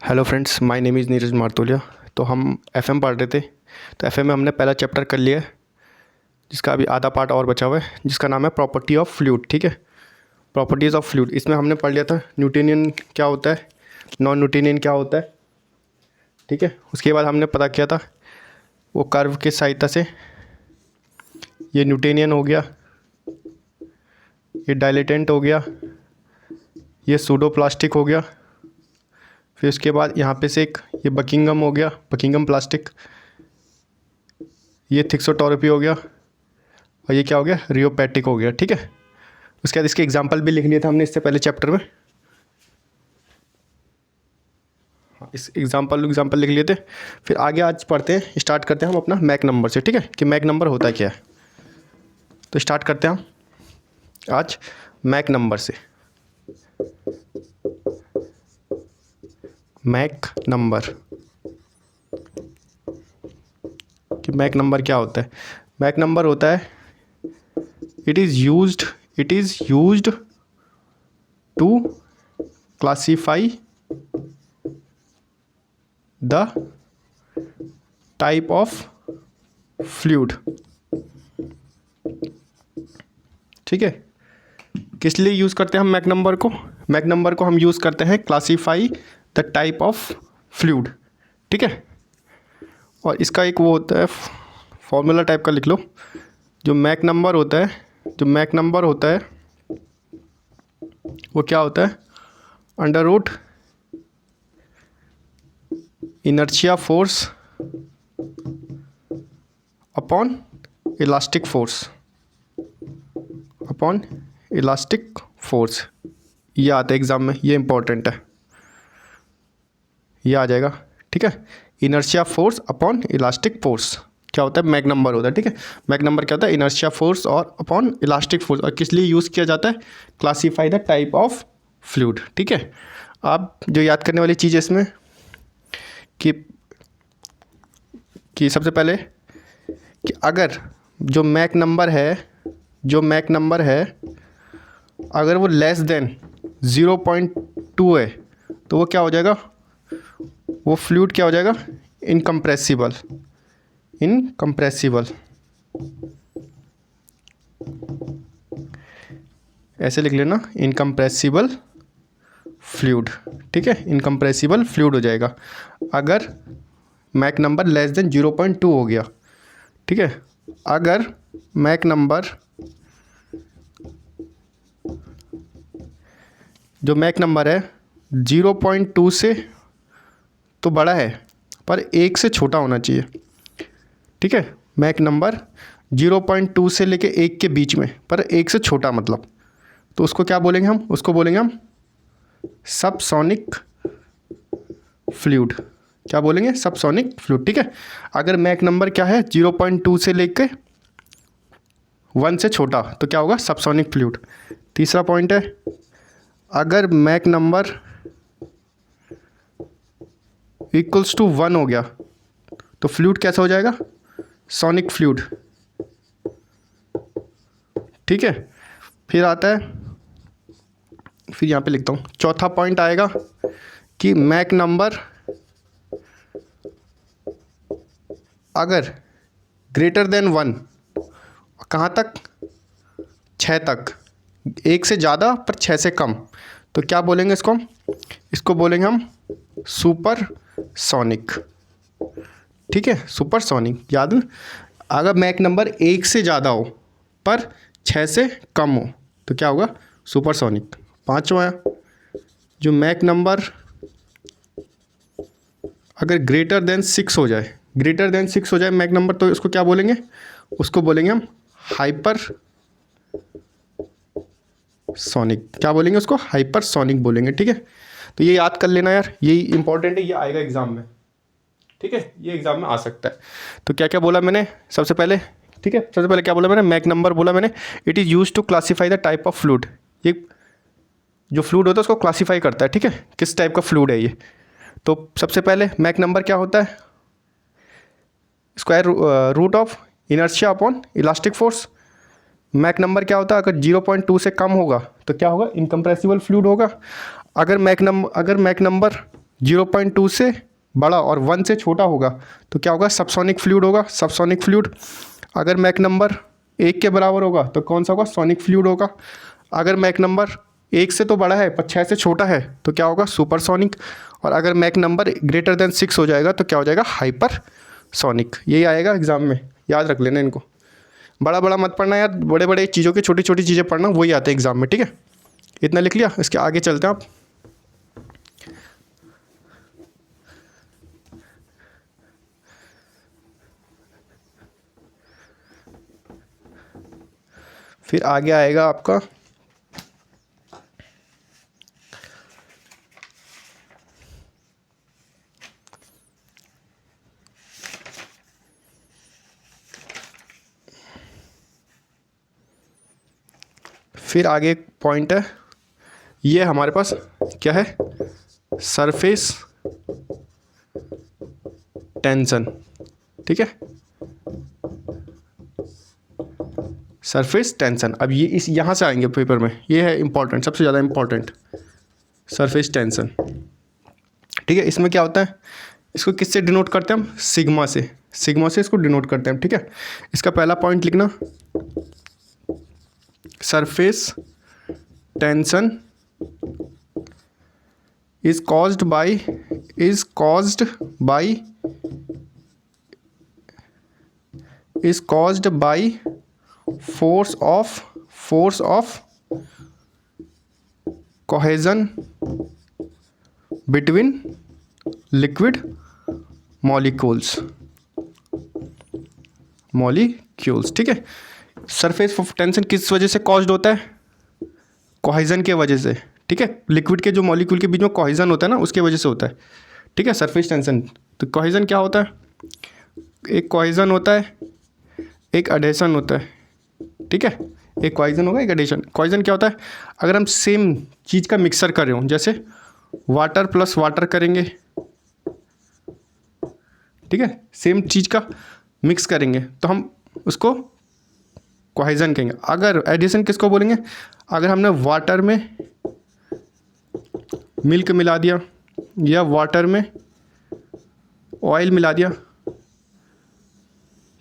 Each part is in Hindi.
Hello friends, my name is Neeraj Martolia. तो हम एफएम पढ़ रहे थे। तो एफएम में हमने पहला चैप्टर कर लिया है, जिसका अभी आधा पार्ट और बचा हुआ है, जिसका नाम है प्रॉपर्टी ऑफ फ्लूइड। ठीक है, प्रॉपर्टीज़ ऑफ फ्लूइड। इसमें हमने पढ़ लिया था न्यूटोनियन क्या होता है, नॉन न्यूटोनियन क्या होता है। ठीक है, उसके बाद हमने पता किया था वो कर्व के सहायता से ये न्यूटोनियन हो गया, ये डायलेटेंट हो गया, ये सूडो प्लास्टिक हो गया। फिर उसके बाद यहाँ पे से एक ये बकिंगम हो गया, बकिंगम प्लास्टिक। ये थिक्सोटोरपी हो गया, और ये क्या हो गया, रियोपैटिक हो गया। ठीक है, उसके बाद इसके एग्जांपल भी लिख लिए थे हमने इससे पहले चैप्टर में। इस एग्जांपल लिख लिए थे। फिर आगे आज पढ़ते हैं, स्टार्ट करते हैं हम अपना मैक नंबर से। ठीक है, कि मैक नंबर होता क्या है। तो स्टार्ट करते हैं हम आज मैक नंबर से। मैक नंबर, कि मैक नंबर क्या होता है। मैक नंबर होता है it is used to classify the type of fluid. ठीक है, किस लिए यूज़ करते हैं हम मैक नंबर को। मैक नंबर को हम यूज़ करते हैं classify the type of fluid. ठीक है, और इसका एक वो होता है फॉर्मूला टाइप का, लिख लो। जो मैक नंबर होता है वो क्या होता है, under root inertia force upon elastic force. ये आता है एग्ज़ाम में, ये इंपॉर्टेंट है, ये आ जाएगा। ठीक है, inertia force upon elastic force क्या होता है, मैक नंबर होता है। ठीक है, मैक नंबर क्या होता है, इनर्शिया फोर्स और अपॉन इलास्टिक फोर्स। और किस लिए यूज़ किया जाता है, classify the type of fluid. ठीक है, आप जो याद करने वाली चीज़ है इसमें कि सबसे पहले कि अगर जो मैक नंबर है अगर वो लेस देन 0.2 है तो वो क्या हो जाएगा, वो फ्लूइड क्या हो जाएगा, इनकम्प्रेसिबल। ऐसे लिख लेना, इनकम्प्रेसिबल फ्लूइड। ठीक है, इनकम्प्रेसिबल फ्लूइड हो जाएगा अगर मैक नंबर लेस देन 0.2 हो गया। ठीक है, अगर मैक नंबर जो मैक नंबर है 0.2 से तो बड़ा है पर 1 से छोटा होना चाहिए। ठीक है, मैक नंबर 0.2 से लेके 1 के बीच में, पर 1 से छोटा मतलब, तो उसको क्या बोलेंगे हम, उसको बोलेंगे हम सबसोनिक फ्लूइड। क्या बोलेंगे, सबसोनिक फ्लूइड। ठीक है, अगर मैक नंबर क्या है 0.2 से लेके 1 से छोटा तो क्या होगा, सबसोनिक फ्लूइड। तीसरा पॉइंट है, अगर मैक नंबर इक्वल्स टू 1 हो गया तो फ्लूइड कैसा हो जाएगा, सोनिक फ्लूइड। ठीक है, फिर आता है, फिर यहाँ पे लिखता हूँ, चौथा पॉइंट आएगा कि मैक नंबर अगर ग्रेटर देन 1, कहाँ तक, 6 तक, 1 से ज़्यादा पर 6 से कम, तो क्या बोलेंगे इसको बोलेंगे हम सुपर सोनिक। ठीक है, सुपर सोनिक याद है? अगर मैक नंबर 1 से ज़्यादा हो पर 6 से कम हो तो क्या होगा, सुपर सोनिक। पाँचवा, जो मैक नंबर अगर ग्रेटर देन 6 हो जाए मैक नंबर, तो उसको क्या बोलेंगे, उसको बोलेंगे हम हाइपर सोनिक। क्या बोलेंगे उसको, हाइपर सोनिक बोलेंगे। ठीक है, तो ये याद कर लेना यार, यही इंपॉर्टेंट है, ये आएगा एग्जाम में। ठीक है, ये एग्जाम में आ सकता है। तो क्या क्या बोला मैंने सबसे पहले, ठीक है, सबसे पहले क्या बोला मैंने, मैक नंबर बोला मैंने, it is use to classify the type of fluid. ये जो फ्लूइड होता है उसको क्लासीफाई करता है। ठीक है, किस टाइप का फ्लूइड है ये। तो सबसे पहले मैक नंबर क्या होता है, square root of inertia upon elastic force. Mach number क्या होता है, अगर 0.2 से कम होगा तो क्या होगा, इनकम्प्रेसिबल फ्लूइड होगा। अगर मैक नंबर 0.2 से बड़ा और 1 से छोटा होगा तो क्या होगा, सबसोनिक फ्लूइड होगा। सबसोनिक फ्लूइड अगर मैक नंबर 1 के बराबर होगा तो कौन सा होगा, सोनिक फ्लूइड होगा। अगर मैक नंबर 1 से तो बड़ा है पर 6 से छोटा है तो क्या होगा, सुपरसोनिक। और अगर मैक नंबर ग्रेटर देन 6 हो जाएगा तो क्या हो जाएगा, हाइपर सोनिक। यही आएगा एग्जाम में, याद रख लेना इनको। बड़ा बड़ा मत पढ़ना यार, बड़े बड़े चीज़ों की छोटी छोटी चीज़ें पढ़ना, वही आते हैं एग्जाम में, ठीक है। इतना लिख लिया, इसके आगे चलते हैं आप। फिर आगे आएगा आपका फिर आगे एक पॉइंट है, ये हमारे पास क्या है, सरफेस टेंशन, ठीक है। सरफेस टेंशन, अब ये इस यहाँ से आएंगे पेपर में, ये है इंपॉर्टेंट, सबसे ज़्यादा इंपॉर्टेंट, सरफेस टेंशन, ठीक है। इसमें क्या होता है, इसको किससे डिनोट करते हैं हम, सिग्मा से, सिग्मा से इसको डिनोट करते हैं, ठीक है। इसका पहला पॉइंट लिखना, surface tension is caused by force of cohesion between liquid molecules, ठीक है। सरफेस टेंशन किस वजह से कॉज्ड होता है, कोहेजन के वजह से, ठीक है। लिक्विड के जो मॉलिक्यूल के बीच में कोहेजन होता है ना, उसके वजह से होता है, ठीक है, सरफेस टेंशन। तो कोहेजन क्या होता है, एक कोहेजन होता है, एक एडेशन होता है, ठीक है। एक कोहेजन होगा, एक एडेशन। कोहेजन क्या होता है, अगर हम सेम चीज़ का मिक्सर कर रहे हो, जैसे वाटर प्लस वाटर करेंगे, ठीक है, सेम चीज़ का मिक्स करेंगे तो हम उसको कोहेजन कहेंगे। अगर एडिशन किसको बोलेंगे, अगर हमने वाटर में मिल्क मिला दिया या वाटर में ऑयल मिला दिया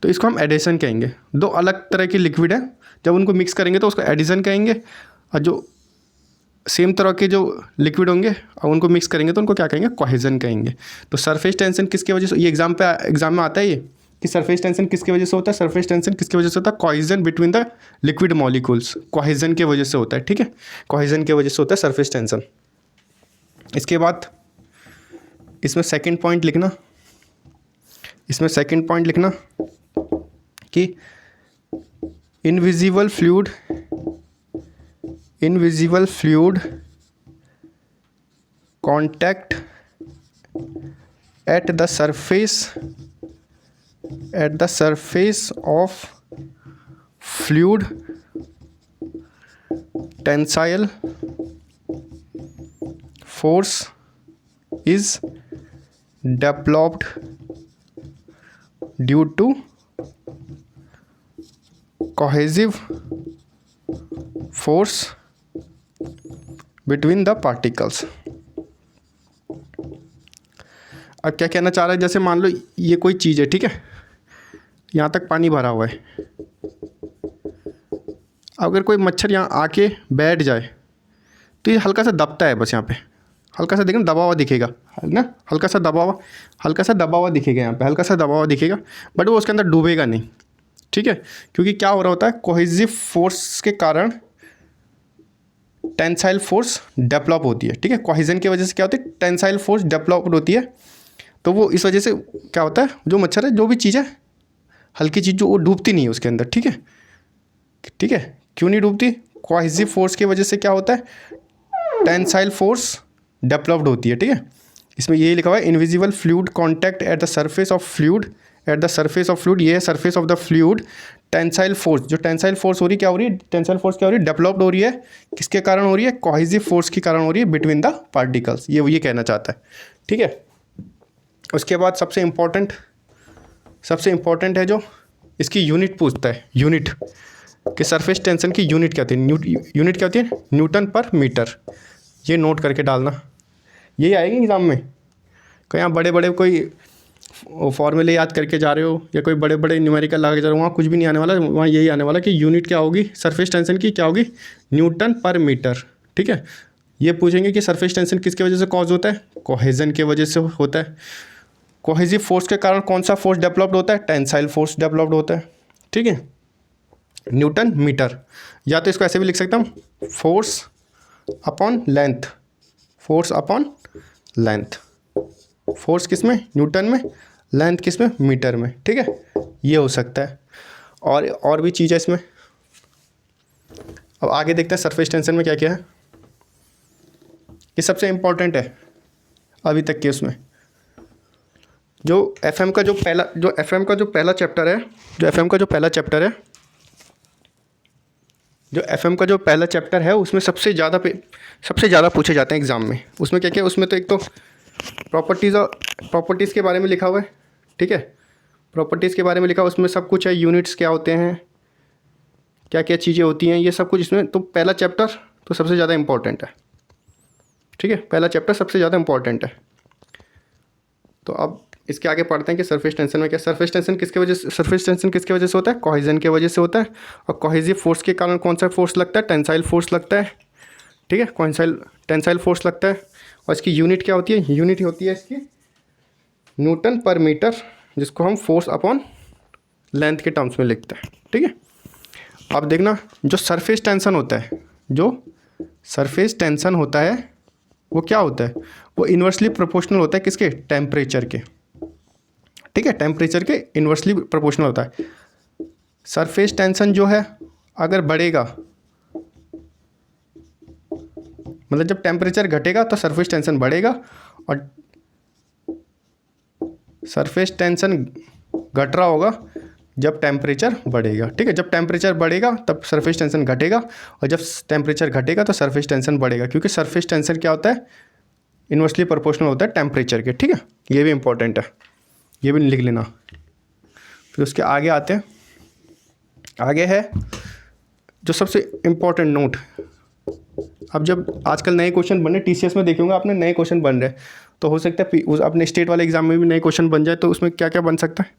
तो इसको हम एडिशन कहेंगे। दो अलग तरह की लिक्विड है, जब उनको मिक्स करेंगे तो उसको एडिशन कहेंगे, और जो सेम तरह के जो लिक्विड होंगे और उनको मिक्स करेंगे तो उनको क्या कहेंगे, कोहेजन कहेंगे। तो सरफेस टेंशन किसकी वजह से, ये एग्जाम में आता है ये कि सरफेस टेंशन किसकी वजह से होता है, सरफेस टेंशन किसकी वजह से होता है, cohesion between the liquid molecules, cohesion की वजह से होता है, ठीक है। कोहेजन की वजह से होता है सरफेस टेंशन। इसके बाद इसमें सेकंड पॉइंट लिखना, कि invisible fluid contact at the surface of fluid tensile force is developed due to cohesive force between the particles। अब क्या कहना चाह रहा है, जैसे मान लो ये कोई चीज़ है, ठीक है, यहाँ तक पानी भरा हुआ है, अगर कोई मच्छर यहाँ आके बैठ जाए तो ये हल्का सा दबता है, बस यहाँ पे हल्का सा देखना दबा हुआ दिखेगा ना, हल्का सा दबा हुआ दिखेगा, यहाँ पे हल्का सा दबा हुआ दिखेगा, बट वो उसके अंदर डूबेगा नहीं, ठीक है। क्योंकि क्या हो रहा होता है, कोहेसिव फोर्स के कारण टेंसाइल फोर्स डेवलप होती है, ठीक है। कोहेजन की वजह से क्या होती है, टेंसाइल फोर्स डेवलप होती है, तो वो इस वजह से क्या होता है, जो मच्छर है, जो भी चीज़ है, हल्की चीज़ जो वो डूबती नहीं है उसके अंदर, ठीक है। क्यों नहीं डूबती, कोहेसिव फोर्स की वजह से क्या होता है, टेंसाइल फोर्स डेवलप्ड होती है, ठीक है। इसमें यही लिखा हुआ है, invisible fluid contact at the surface of fluid, ये है surface of the fluid, tensile force, जो टेंसाइल फोर्स हो रही क्या हो रही है, टेंसाइल फोर्स क्या हो रही है, डेवलप्ड हो रही है, किसके कारण हो रही है, कोहेसिव फोर्स के कारण हो रही है बिटवीन द पार्टिकल्स, ये कहना चाहता है, ठीक है। उसके बाद सबसे इम्पॉर्टेंट है जो इसकी यूनिट पूछता है, यूनिट कि सरफेस टेंशन की यूनिट क्या होती है, न्यूटन पर मीटर, ये नोट करके डालना, यही आएगी एग्जाम में, कहीं आप बड़े बड़े कोई फॉर्मूले याद करके जा रहे हो या कोई बड़े बड़े न्यूमेरिकल लगा के जा रहे हो, वहाँ कुछ भी नहीं आने वाला, वहाँ यही आने वाला कि यूनिट क्या होगी सरफेस टेंशन की, क्या होगी न्यूटन पर मीटर। ठीक है, ये पूछेंगे कि सरफेस टेंशन किसके वजह से कॉज होता है, कोहेजन के वजह से होता है। कोहेसिव फोर्स के कारण कौन सा फोर्स डेवलप्ड होता है, टेंसाइल फोर्स डेवलप्ड होता है। ठीक है, न्यूटन मीटर, या तो इसको ऐसे भी लिख सकता हूँ, force upon length, force upon length, force किस में न्यूटन में, लेंथ किस में मीटर में। ठीक है, ये हो सकता है। और भी चीज़ है इसमें। अब आगे देखते हैं सरफेस टेंशन में क्या क्या है। ये सबसे इम्पोर्टेंट है अभी तक के उसमें। जो एफएम का जो पहला चैप्टर है, उसमें सबसे ज़्यादा पूछे जाते हैं एग्ज़ाम में। उसमें क्या क्या है, उसमें तो एक तो प्रॉपर्टीज़ के बारे में लिखा हुआ है। ठीक है, प्रॉपर्टीज़ के बारे में लिखा हुआ, उसमें सब कुछ है, यूनिट्स क्या होते हैं, क्या क्या चीज़ें होती हैं, ये सब कुछ इसमें। तो पहला चैप्टर तो सबसे ज़्यादा इम्पोर्टेंट है। ठीक है, पहला चैप्टर सबसे ज़्यादा इम्पोर्टेंट है। तो अब इसके आगे पढ़ते हैं कि सरफेस टेंशन में क्या। सरफेस टेंशन किसके वजह से होता है, कोहेजन के वजह से होता है। और कोहेसिव फोर्स के कारण कौन सा फोर्स लगता है, टेंसाइल फोर्स लगता है। ठीक है, टेंसाइल फोर्स लगता है। और इसकी यूनिट क्या होती है, यूनिट होती है इसकी न्यूटन पर मीटर, जिसको हम फोर्स अपॉन लेंथ के टर्म्स में लिखते हैं। ठीक है, अब देखना, जो सरफेस टेंशन होता है वो क्या होता है, वो इन्वर्सली प्रोपोर्शनल होता है किसके, टेम्परेचर के। ठीक है, टेम्परेचर के इन्वर्सली प्रोपोर्शनल होता है। सरफेस टेंशन जो है अगर बढ़ेगा, मतलब जब टेम्परेचर घटेगा तो सरफेस टेंशन बढ़ेगा, और सरफेस टेंशन घट रहा होगा जब टेम्परेचर बढ़ेगा। ठीक है, जब टेम्परेचर बढ़ेगा तब सरफेस टेंशन घटेगा, और जब टेम्परेचर घटेगा तो सरफेस टेंशन बढ़ेगा, क्योंकि सरफेस टेंशन क्या होता है, इन्वर्सली प्रोपोर्शनल होता है टेम्परेचर के। ठीक है, ये भी इंपॉर्टेंट है, ये भी लिख लेना। फिर उसके आगे आते हैं, आगे है जो सबसे इम्पोर्टेंट नोट। अब जब आजकल नए क्वेश्चन बन रहे, टीसीएस में देखूंगा आपने नए क्वेश्चन बन रहे, तो हो सकता है अपने स्टेट वाले एग्जाम में भी नए क्वेश्चन बन जाए। तो उसमें क्या क्या बन सकता है,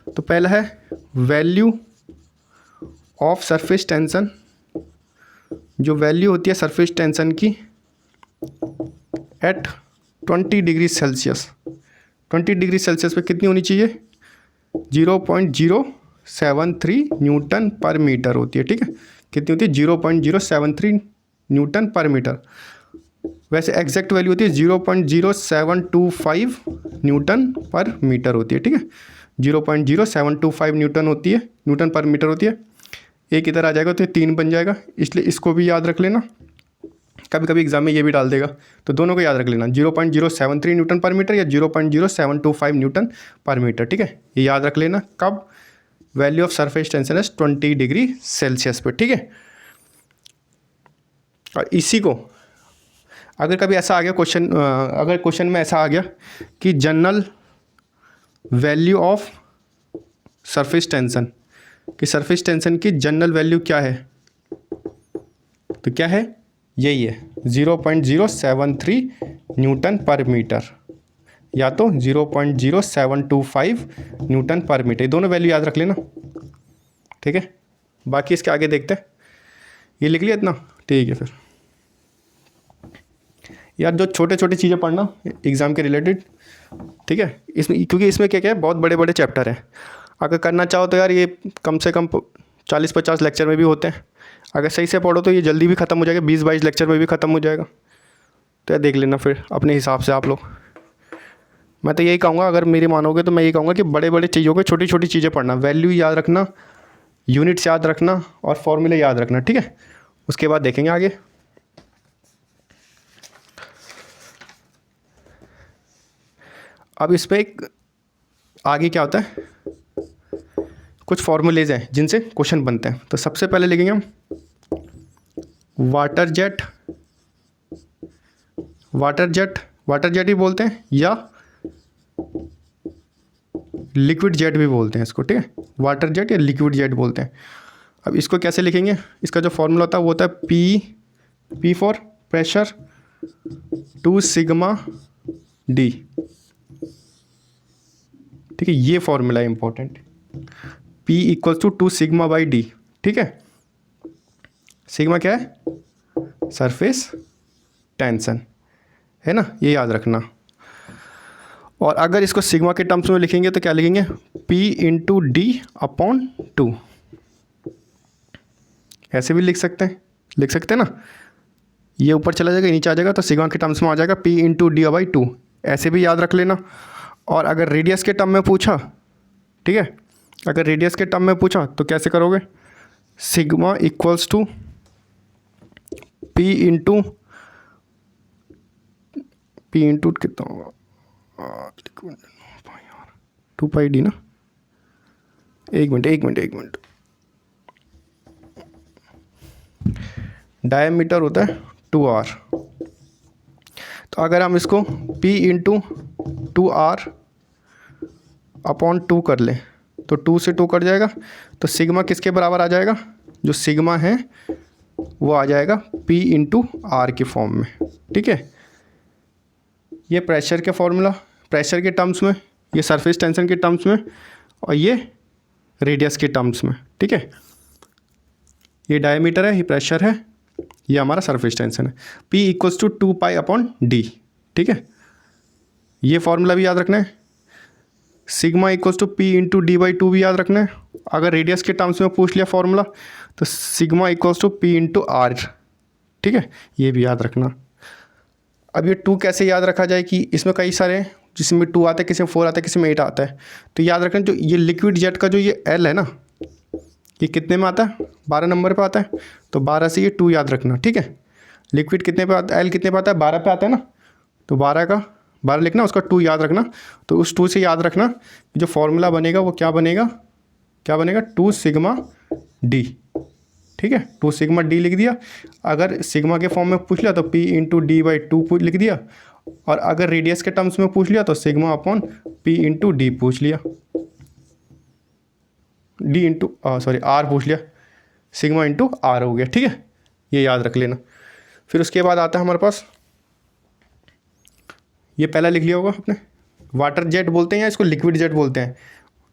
तो पहला है वैल्यू ऑफ सरफेस टेंशन, जो वैल्यू होती है सरफेस टेंशन की at 20 degree Celsius. 20 degree Celsius पे कितनी होनी चाहिए, 0.073 न्यूटन पर मीटर होती है। ठीक है, कितनी होती है, 0.073 न्यूटन पर मीटर। वैसे एग्जैक्ट वैल्यू होती है 0.0725 न्यूटन पर मीटर होती है। ठीक है, 0.0725 न्यूटन पर मीटर होती है। एक इधर आ जाएगा तो 3 बन जाएगा, इसलिए इसको भी याद रख लेना। कभी कभी एग्जाम में ये भी डाल देगा, तो दोनों को याद रख लेना, 0.073 न्यूटन पर मीटर या 0.0725 न्यूटन पर मीटर। ठीक है, ये याद रख लेना कब, वैल्यू ऑफ सरफेस टेंशन है 20 डिग्री सेल्सियस पे। ठीक है, और इसी को अगर कभी ऐसा आ गया क्वेश्चन, अगर क्वेश्चन में ऐसा आ गया कि general value of surface tension, कि सरफेस टेंशन की जनरल वैल्यू क्या है, तो क्या है, यही है 0.073 न्यूटन पर मीटर, या तो 0.0725 न्यूटन पर मीटर। दोनों वैल्यू याद रख लेना। ठीक है, बाकी इसके आगे देखते हैं। ये लिख लिया इतना, ठीक है। फिर यार जो छोटे छोटे चीज़ें पढ़ना एग्ज़ाम के रिलेटेड, ठीक है, इसमें क्योंकि इसमें क्या क्या है, बहुत बड़े बड़े चैप्टर हैं। अगर करना चाहो तो यार ये कम से कम 40-50 लेक्चर में भी होते हैं। अगर सही से पढ़ो तो ये जल्दी भी ख़त्म हो जाएगा, 20-22 लेक्चर में भी ख़त्म हो जाएगा। तो यार देख लेना फिर अपने हिसाब से आप लोग। मैं तो यही कहूँगा, अगर मेरी मानोगे तो मैं यही कहूँगा कि बड़े बड़े चीज़ों को छोटी छोटी चीज़ें पढ़ना, वैल्यू याद रखना, यूनिट्स याद रखना और फॉर्मूले याद रखना। ठीक है, उसके बाद देखेंगे आगे। अब इस पर एक आगे क्या होता है, कुछ फॉर्मूलेज हैं जिनसे क्वेश्चन बनते हैं। तो सबसे पहले लिखेंगे हम वाटर जेट ही बोलते हैं, या लिक्विड जेट भी बोलते हैं इसको। ठीक है, वाटर जेट या लिक्विड जेट बोलते हैं। अब इसको कैसे लिखेंगे, इसका जो फॉर्मूला होता है वो होता है P for pressure 2 sigma D. ठीक है, ये फॉर्मूला है important, P equals to 2 sigma by D. ठीक है, सिग्मा क्या है? सरफेस टेंशन, है ना, ये याद रखना। और अगर इसको सिग्मा के टर्म्स में लिखेंगे तो क्या लिखेंगे? P इंटू डी अपॉन 2, ऐसे भी लिख सकते हैं ना, ये ऊपर चला जाएगा, नीचे आ जाएगा, तो सिग्मा के टर्म्स में आ जाएगा P इंटू डी बाई 2, ऐसे भी याद रख लेना। और अगर रेडियस के टर्म में पूछा, ठीक है, अगर रेडियस के टर्म में पूछा तो कैसे करोगे? Sigma equals to P into कितना होगा, 2 पाई डी ना, एक मिनट, डायमीटर होता है 2r, तो अगर हम इसको P इंटू 2r अपॉन 2 कर लें तो 2 से 2 कट जाएगा, तो सिग्मा किसके बराबर आ जाएगा? जो सिग्मा है वो आ जाएगा P इंटू आर के फॉर्म में। ठीक है, ये प्रेशर के फॉर्मूला, प्रेशर के टर्म्स में, ये सरफेस टेंशन के टर्म्स में, और ये रेडियस के टर्म्स में। ठीक है, ये डायमीटर है, ये प्रेशर है, ये हमारा सरफेस टेंशन है। P equals to 2 pi upon D. ठीक है, ये फॉर्मूला भी याद रखना है। Sigma equals to P into D by 2 भी याद रखना है। अगर रेडियस के टर्म्स में पूछ लिया फॉर्मूला तो sigma equals to P into R. ठीक है, ये भी याद रखना। अब ये 2 कैसे याद रखा जाए कि इसमें कई सारे हैं, जिसमें 2 आता है, किसी में 4 आता है, किसी में 8 आता है। तो याद रखना, जो ये लिक्विड जेट का जो ये L है ना, ये कितने में आता है? 12 नंबर पे आता है, तो 12 से ये 2 याद रखना। ठीक है, लिक्विड कितने पे आता है? L कितने पे आता है? 12 पे आता है ना, तो 12 का 12 लिखना, उसका 2 याद रखना। तो उस 2 से याद रखना जो फॉर्मूला बनेगा वो क्या बनेगा? 2 सिग्मा डी। ठीक है, 2 सिग्मा डी लिख दिया। अगर सिग्मा के फॉर्म में पूछ लिया तो P इंटू डी बाई 2 लिख दिया, और अगर रेडियस के टर्म्स में पूछ लिया तो sigma upon P into D पूछ लिया, आर पूछ लिया, सिग्मा इंटू आर हो गया। ठीक है, ये याद रख लेना। फिर उसके बाद आता है हमारे पास, ये पहला लिख लिया होगा आपने, वाटर जेट बोलते हैं या इसको लिक्विड जेट बोलते हैं।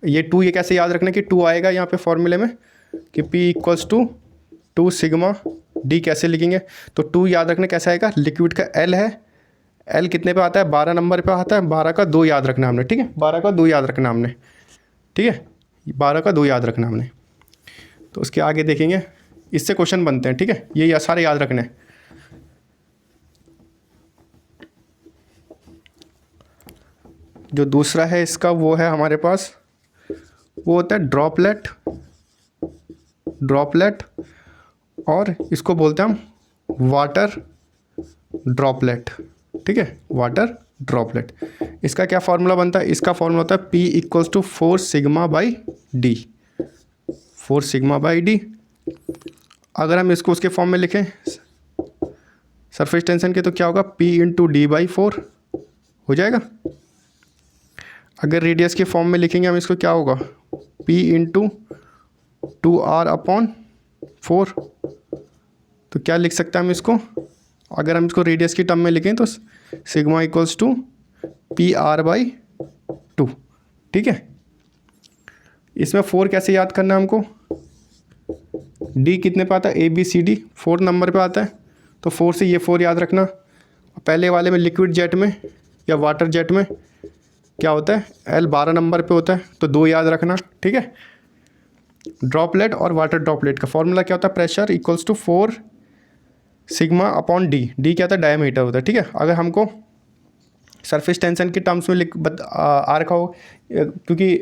ये 2, ये कैसे याद रखना कि 2 आएगा यहाँ पे फॉर्मूले में कि P equals to 2 sigma D. कैसे लिखेंगे? तो 2 याद रखना कैसे आएगा? लिक्विड का L है, L कितने पे आता है? 12 नंबर पे आता है, 12 का 2 याद रखना हमने। ठीक है, 12 का 2 याद रखना हमने। ठीक है, 12 का 2 याद रखना हमने। तो उसके आगे देखेंगे, इससे क्वेश्चन बनते हैं। ठीक है, ये सारे याद रखने। जो दूसरा है इसका वो है हमारे पास, वो होता है ड्रॉपलेट, और इसको बोलते हैं हम वाटर ड्रॉपलेट। ठीक है, वाटर ड्रॉपलेट। इसका क्या फॉर्मूला बनता है? इसका फॉर्मूला होता है P equals to 4 sigma by D. 4 sigma by D. अगर हम इसको उसके फॉर्म में लिखें सरफेस टेंशन के, तो क्या होगा? P इंटू डी बाई 4 हो जाएगा। अगर रेडियस के फॉर्म में लिखेंगे हम इसको, क्या होगा? P into 2r upon 4। तो क्या लिख सकते हैं हम इसको? अगर हम इसको रेडियस की टर्म में लिखें तो sigma equals to PR by 2। ठीक है, इसमें 4 कैसे याद करना है हमको? D कितने पे आता है? ABCD 4 नंबर पे आता है, तो 4 से ये 4 याद रखना। पहले वाले में लिक्विड जेट में या वाटर जेट में क्या होता है? L 12 नंबर पे होता है, तो 2 याद रखना। ठीक है, ड्रॉपलेट और वाटर ड्रॉपलेट का फॉर्मूला क्या होता है? Pressure equals to 4 sigma upon D. D क्या होता है? डायमीटर होता है। ठीक है, अगर हमको सरफेस टेंशन के टर्म्स में आ रखा हो, क्योंकि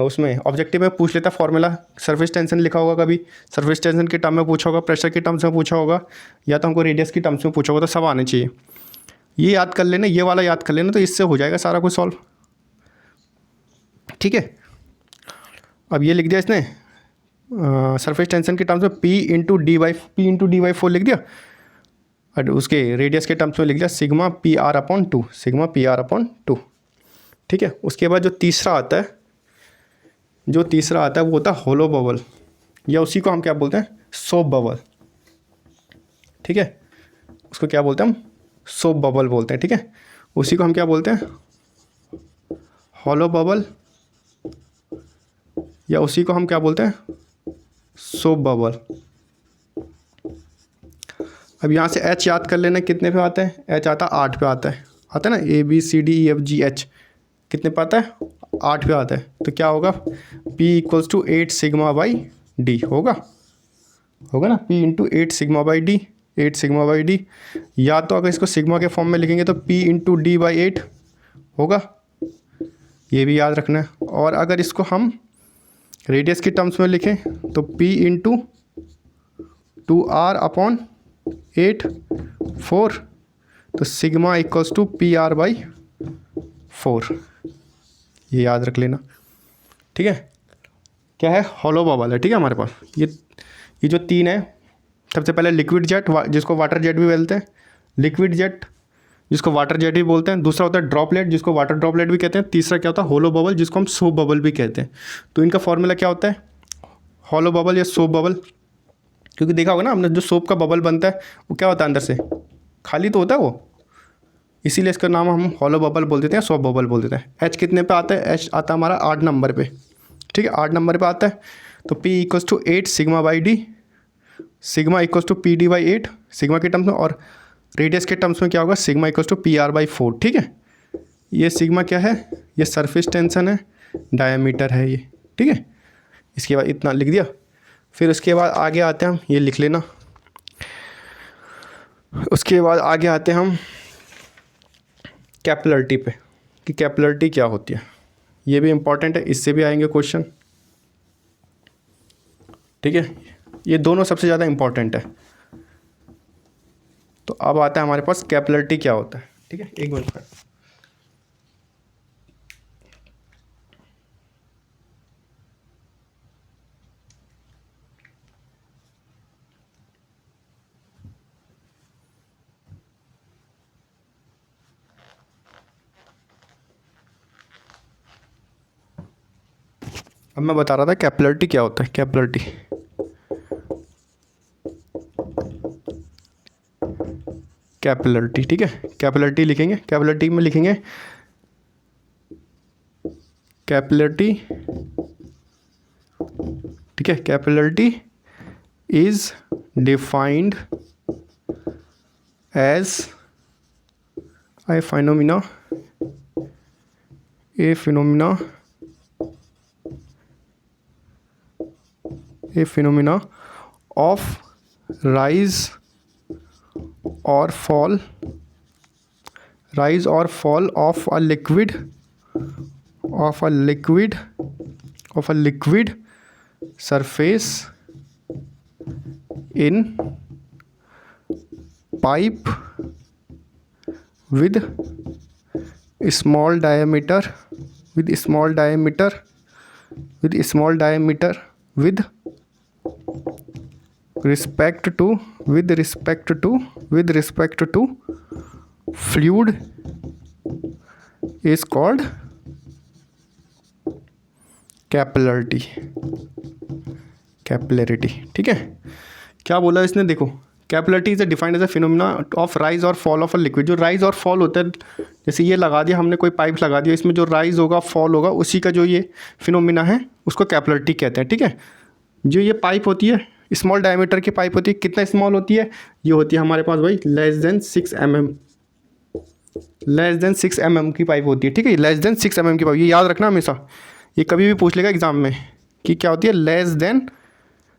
उसमें ऑब्जेक्टिव में पूछ लेता फॉर्मूला, सरफेस टेंशन लिखा होगा, कभी सरफेस टेंशन के टर्म में पूछा होगा, प्रेशर के टर्म्स में पूछा होगा, या तो हमको रेडियस के टर्म्स में पूछा होगा, तो सब आने चाहिए। ये याद कर लेना, ये वाला याद कर लेना, तो इससे हो जाएगा सारा कुछ सॉल्व। ठीक है, अब ये लिख दिया इसने सरफेस टेंशन के टर्म्स में P इंटू डी बाई 4 लिख दिया, और उसके रेडियस के टर्म्स में लिख दिया sigma PR upon 2, sigma PR upon 2। ठीक है, उसके बाद जो तीसरा आता है वो होता है होलो बबल, या उसी को हम क्या बोलते हैं? Soap bubble. ठीक है, उसको क्या बोलते हैं हम? सोप बबल बोलते हैं। ठीक है, उसी को हम क्या बोलते हैं? होलो बबल या उसी को हम क्या बोलते हैं, सोप बबल। अब यहाँ से एच याद कर लेना, कितने पे आता है, एच आता है 8 पे आता है ना, ABCDEFGH कितने पे आता है, 8 पे आता है। तो क्या होगा, P = 8 सिग्मा बाई डी होगा ना, P × 8 sigma by D, 8 sigma by D. या तो अगर इसको सिग्मा के फॉर्म में लिखेंगे तो P × D/8 होगा, ये भी याद रखना है। और अगर इसको हम रेडियस की टर्म्स में लिखें तो P × 2R/8 4, तो सिग्मा = PR/4, ये याद रख लेना, ठीक है। क्या है, हॉलो बबल है, ठीक है हमारे पास। ये जो 3 है, सबसे पहले लिक्विड जेट जिसको वाटर जेट भी बोलते हैं, लिक्विड जेट जिसको वाटर जेट भी बोलते हैं, दूसरा होता है ड्रॉपलेट जिसको वाटर ड्रॉपलेट भी कहते हैं, तीसरा क्या होता है, हॉलो बबल जिसको हम सोप बबल भी कहते हैं। तो इनका फॉर्मूला क्या होता है, हॉलो बबल या सोप बबल। क्योंकि देखा होगा ना हमने, जो सोप का बबल बनता है वो क्या होता है, अंदर से खाली तो होता है वो, इसीलिए इसका नाम हम हॉलो बबल बोल देते हैं, सोप बबल बोल देते हैं। एच कितने पे आता है, एच आता है हमारा 8 नंबर पे, ठीक है, 8 नंबर पे आता है। तो P = 8 sigma by D, sigma = PD/8 sigma के टर्म्स में, और रेडियस के टर्म्स में क्या होगा, सिग्मा = PR/4, ठीक है। ये सिग्मा क्या है, ये सरफेस टेंशन है, डायमीटर है ये, ठीक है। इसके बाद इतना लिख दिया। फिर उसके बाद आगे आते हैं हम, ये लिख लेना। उसके बाद आगे आते हैं हम कैपिलरिटी पे, कि कैपिलरिटी क्या होती है, ये भी इम्पॉर्टेंट है, इससे भी आएंगे क्वेश्चन, ठीक है। ये दोनों सबसे ज़्यादा इम्पॉर्टेंट है। तो अब आता है हमारे पास कैपिलरिटी क्या होता है, ठीक है। एक मिनट, अब मैं बता रहा था कैपिलरिटी क्या होता है। कैपिलरिटी ठीक है, कैपिलरिटी लिखेंगे, कैपिलरिटी में लिखेंगे कैपिलरिटी, ठीक है। Capillarity is defined as a phenomena of rise or fall of a liquid surface in pipe with small diameter with respect to fluid is called capillarity, ठीक है। क्या बोला इसने, देखो, capillarity is defined as a phenomena of rise और फॉल ऑफ अ लिक्विड। जो राइज और फॉल होता है, जैसे ये लगा दिया हमने, कोई पाइप लगा दिया, इसमें जो राइज होगा फॉल होगा, उसी का जो ये फिनोमिना है उसको कैपिलरिटी कहते हैं, ठीक है। जो ये पाइप होती है, स्मॉल डायमीटर की पाइप होती है, कितना स्मॉल होती है, ये होती है हमारे पास भाई लेस देन 6 mm की पाइप होती है, ठीक है। लेस देन 6 mm की पाइप, ये याद रखना हमेशा, ये कभी भी पूछ लेगा एग्जाम में कि क्या होती है, लेस देन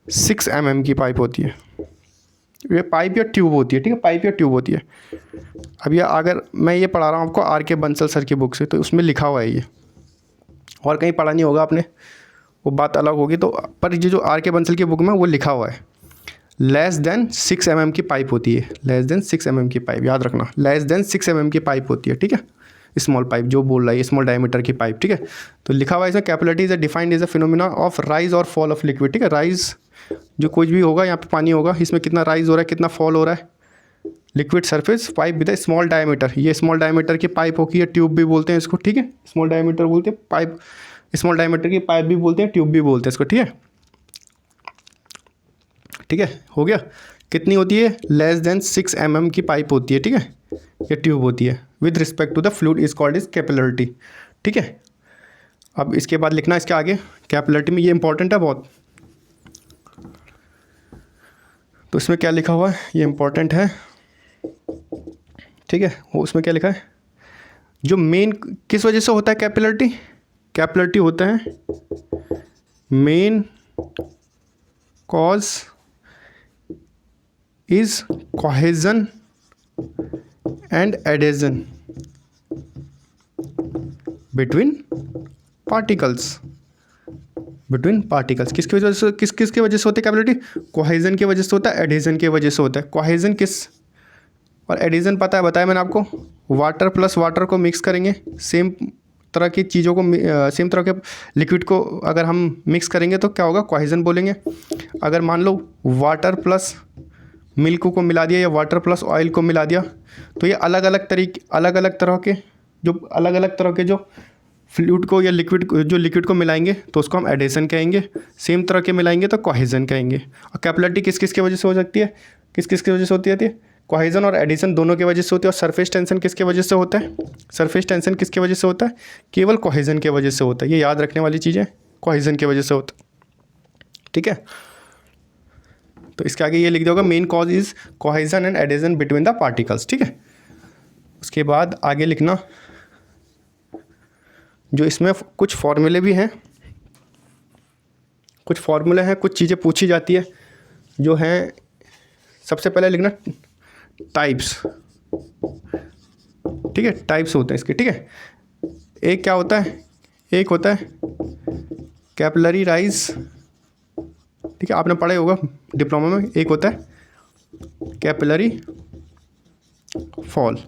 6 mm की पाइप होती है। ये पाइप या ट्यूब होती है, ठीक है, पाइप या ट्यूब होती है। अब ये अगर मैं ये पढ़ा रहा हूँ आपको R.K. बंसल सर की बुक से, तो उसमें लिखा हुआ है ये, और कहीं पढ़ा नहीं होगा आपने, वो बात अलग होगी। तो पर ये जो R.K. बंसल की बुक में वो लिखा हुआ है, लेस देन 6 mm की पाइप होती है, लेस देन 6 mm की पाइप, याद रखना, लेस देन 6 mm की पाइप होती है, ठीक है। स्मॉल पाइप जो बोल रहा है, स्मॉल डायमीटर की पाइप, ठीक है। तो लिखा हुआ है इसमें, capillarity is defined as a phenomena of rise और फॉल ऑफ लिक्विड, ठीक है। राइज जो कुछ भी होगा, यहाँ पे पानी होगा, इसमें कितना राइज हो रहा है, कितना फॉल हो रहा है, liquid surface pipe with small diameter, ये स्मॉल डायमीटर की पाइप होगी, या ट्यूब भी बोलते हैं इसको, ठीक है। स्मॉल डायमीटर बोलते हैं पाइप, स्मॉल डायमीटर की पाइप भी बोलते हैं, ट्यूब भी बोलते हैं इसको, ठीक है। ठीक है, हो गया। कितनी होती है, लेस देन 6 mm की पाइप होती है, ठीक है, या ट्यूब होती है। With respect to the fluid is called is capillarity, ठीक है। अब इसके बाद लिखना इसके आगे कैपिलरिटी में, ये इंपॉर्टेंट है बहुत। तो इसमें क्या लिखा हुआ है, ये इंपॉर्टेंट है, ठीक है। वो उसमें क्या लिखा है, जो मेन किस वजह से होता है कैपिलरिटी, कैपिलरिटी होता है main cause is cohesion and adhesion between particles, between particles. किसकी वजह से, किसकी वजह से होती है कैपिलरिटी, कोहेजन की वजह से होता है, एडेजन की वजह से होता है। कोहेजन किस और एडिशन पता है, बताया मैंने आपको, वाटर प्लस वाटर को मिक्स करेंगे, सेम तरह की चीज़ों को, सेम तरह के लिक्विड को अगर हम मिक्स करेंगे तो क्या होगा, कोहेजन बोलेंगे। अगर मान लो वाटर प्लस मिल्क को मिला दिया या वाटर प्लस ऑयल को मिला दिया, तो ये अलग अलग तरह के जो फ्लूइड को या लिक्विड को मिलाएंगे तो उसको हम एडिशन कहेंगे, सेम तरह के मिलाएंगे तो कोहेजन कहेंगे। और कैपिलरिटी किस किस की वजह से हो सकती है, किस किस की वजह से होती है, कोहेजन और एडिशन दोनों की वजह से होती है। और सरफेस टेंशन किसके वजह से होता है, सरफेस टेंशन किसकी वजह से होता है, केवल कोहेजन की वजह से होता है। ये याद रखने वाली चीज़ें, कोहेजन की वजह से होता है, ठीक है। तो इसके आगे ये लिख दोगे, main cause is cohesion and adhesion between the particles, ठीक है। उसके बाद आगे लिखना, जो इसमें कुछ फॉर्मूले भी हैं, कुछ फॉर्मूले हैं, कुछ चीज़ें पूछी जाती है जो हैं। सबसे पहले लिखना टाइप्स, ठीक है, टाइप्स होते हैं इसके, ठीक है। एक क्या होता है, एक होता है कैपिलरी राइज, ठीक है, आपने पढ़ा होगा डिप्लोमा में। एक होता है कैपिलरी फॉल,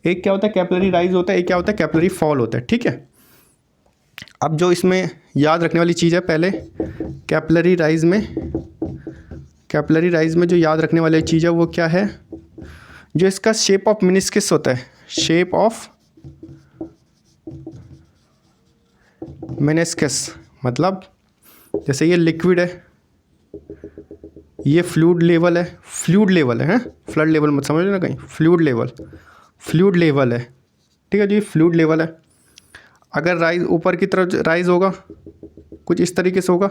एक क्या होता है कैपिलरी राइज होता है, एक क्या होता है कैपिलरी फॉल होता है, ठीक है। अब जो इसमें याद रखने वाली चीज़ है, पहले कैपिलरी राइज में जो याद रखने वाली चीज़ है वो क्या है, जो इसका शेप ऑफ मिनिस्कस होता है, शेप ऑफ मिनिस्कस, मतलब जैसे ये लिक्विड है, ये फ्लूइड लेवल है, फ्लड लेवल मत समझ लेना कहीं, फ्लूइड लेवल है, ठीक है। जो ये फ्लूइड लेवल है, अगर राइज ऊपर की तरफ राइज होगा कुछ इस तरीके से होगा,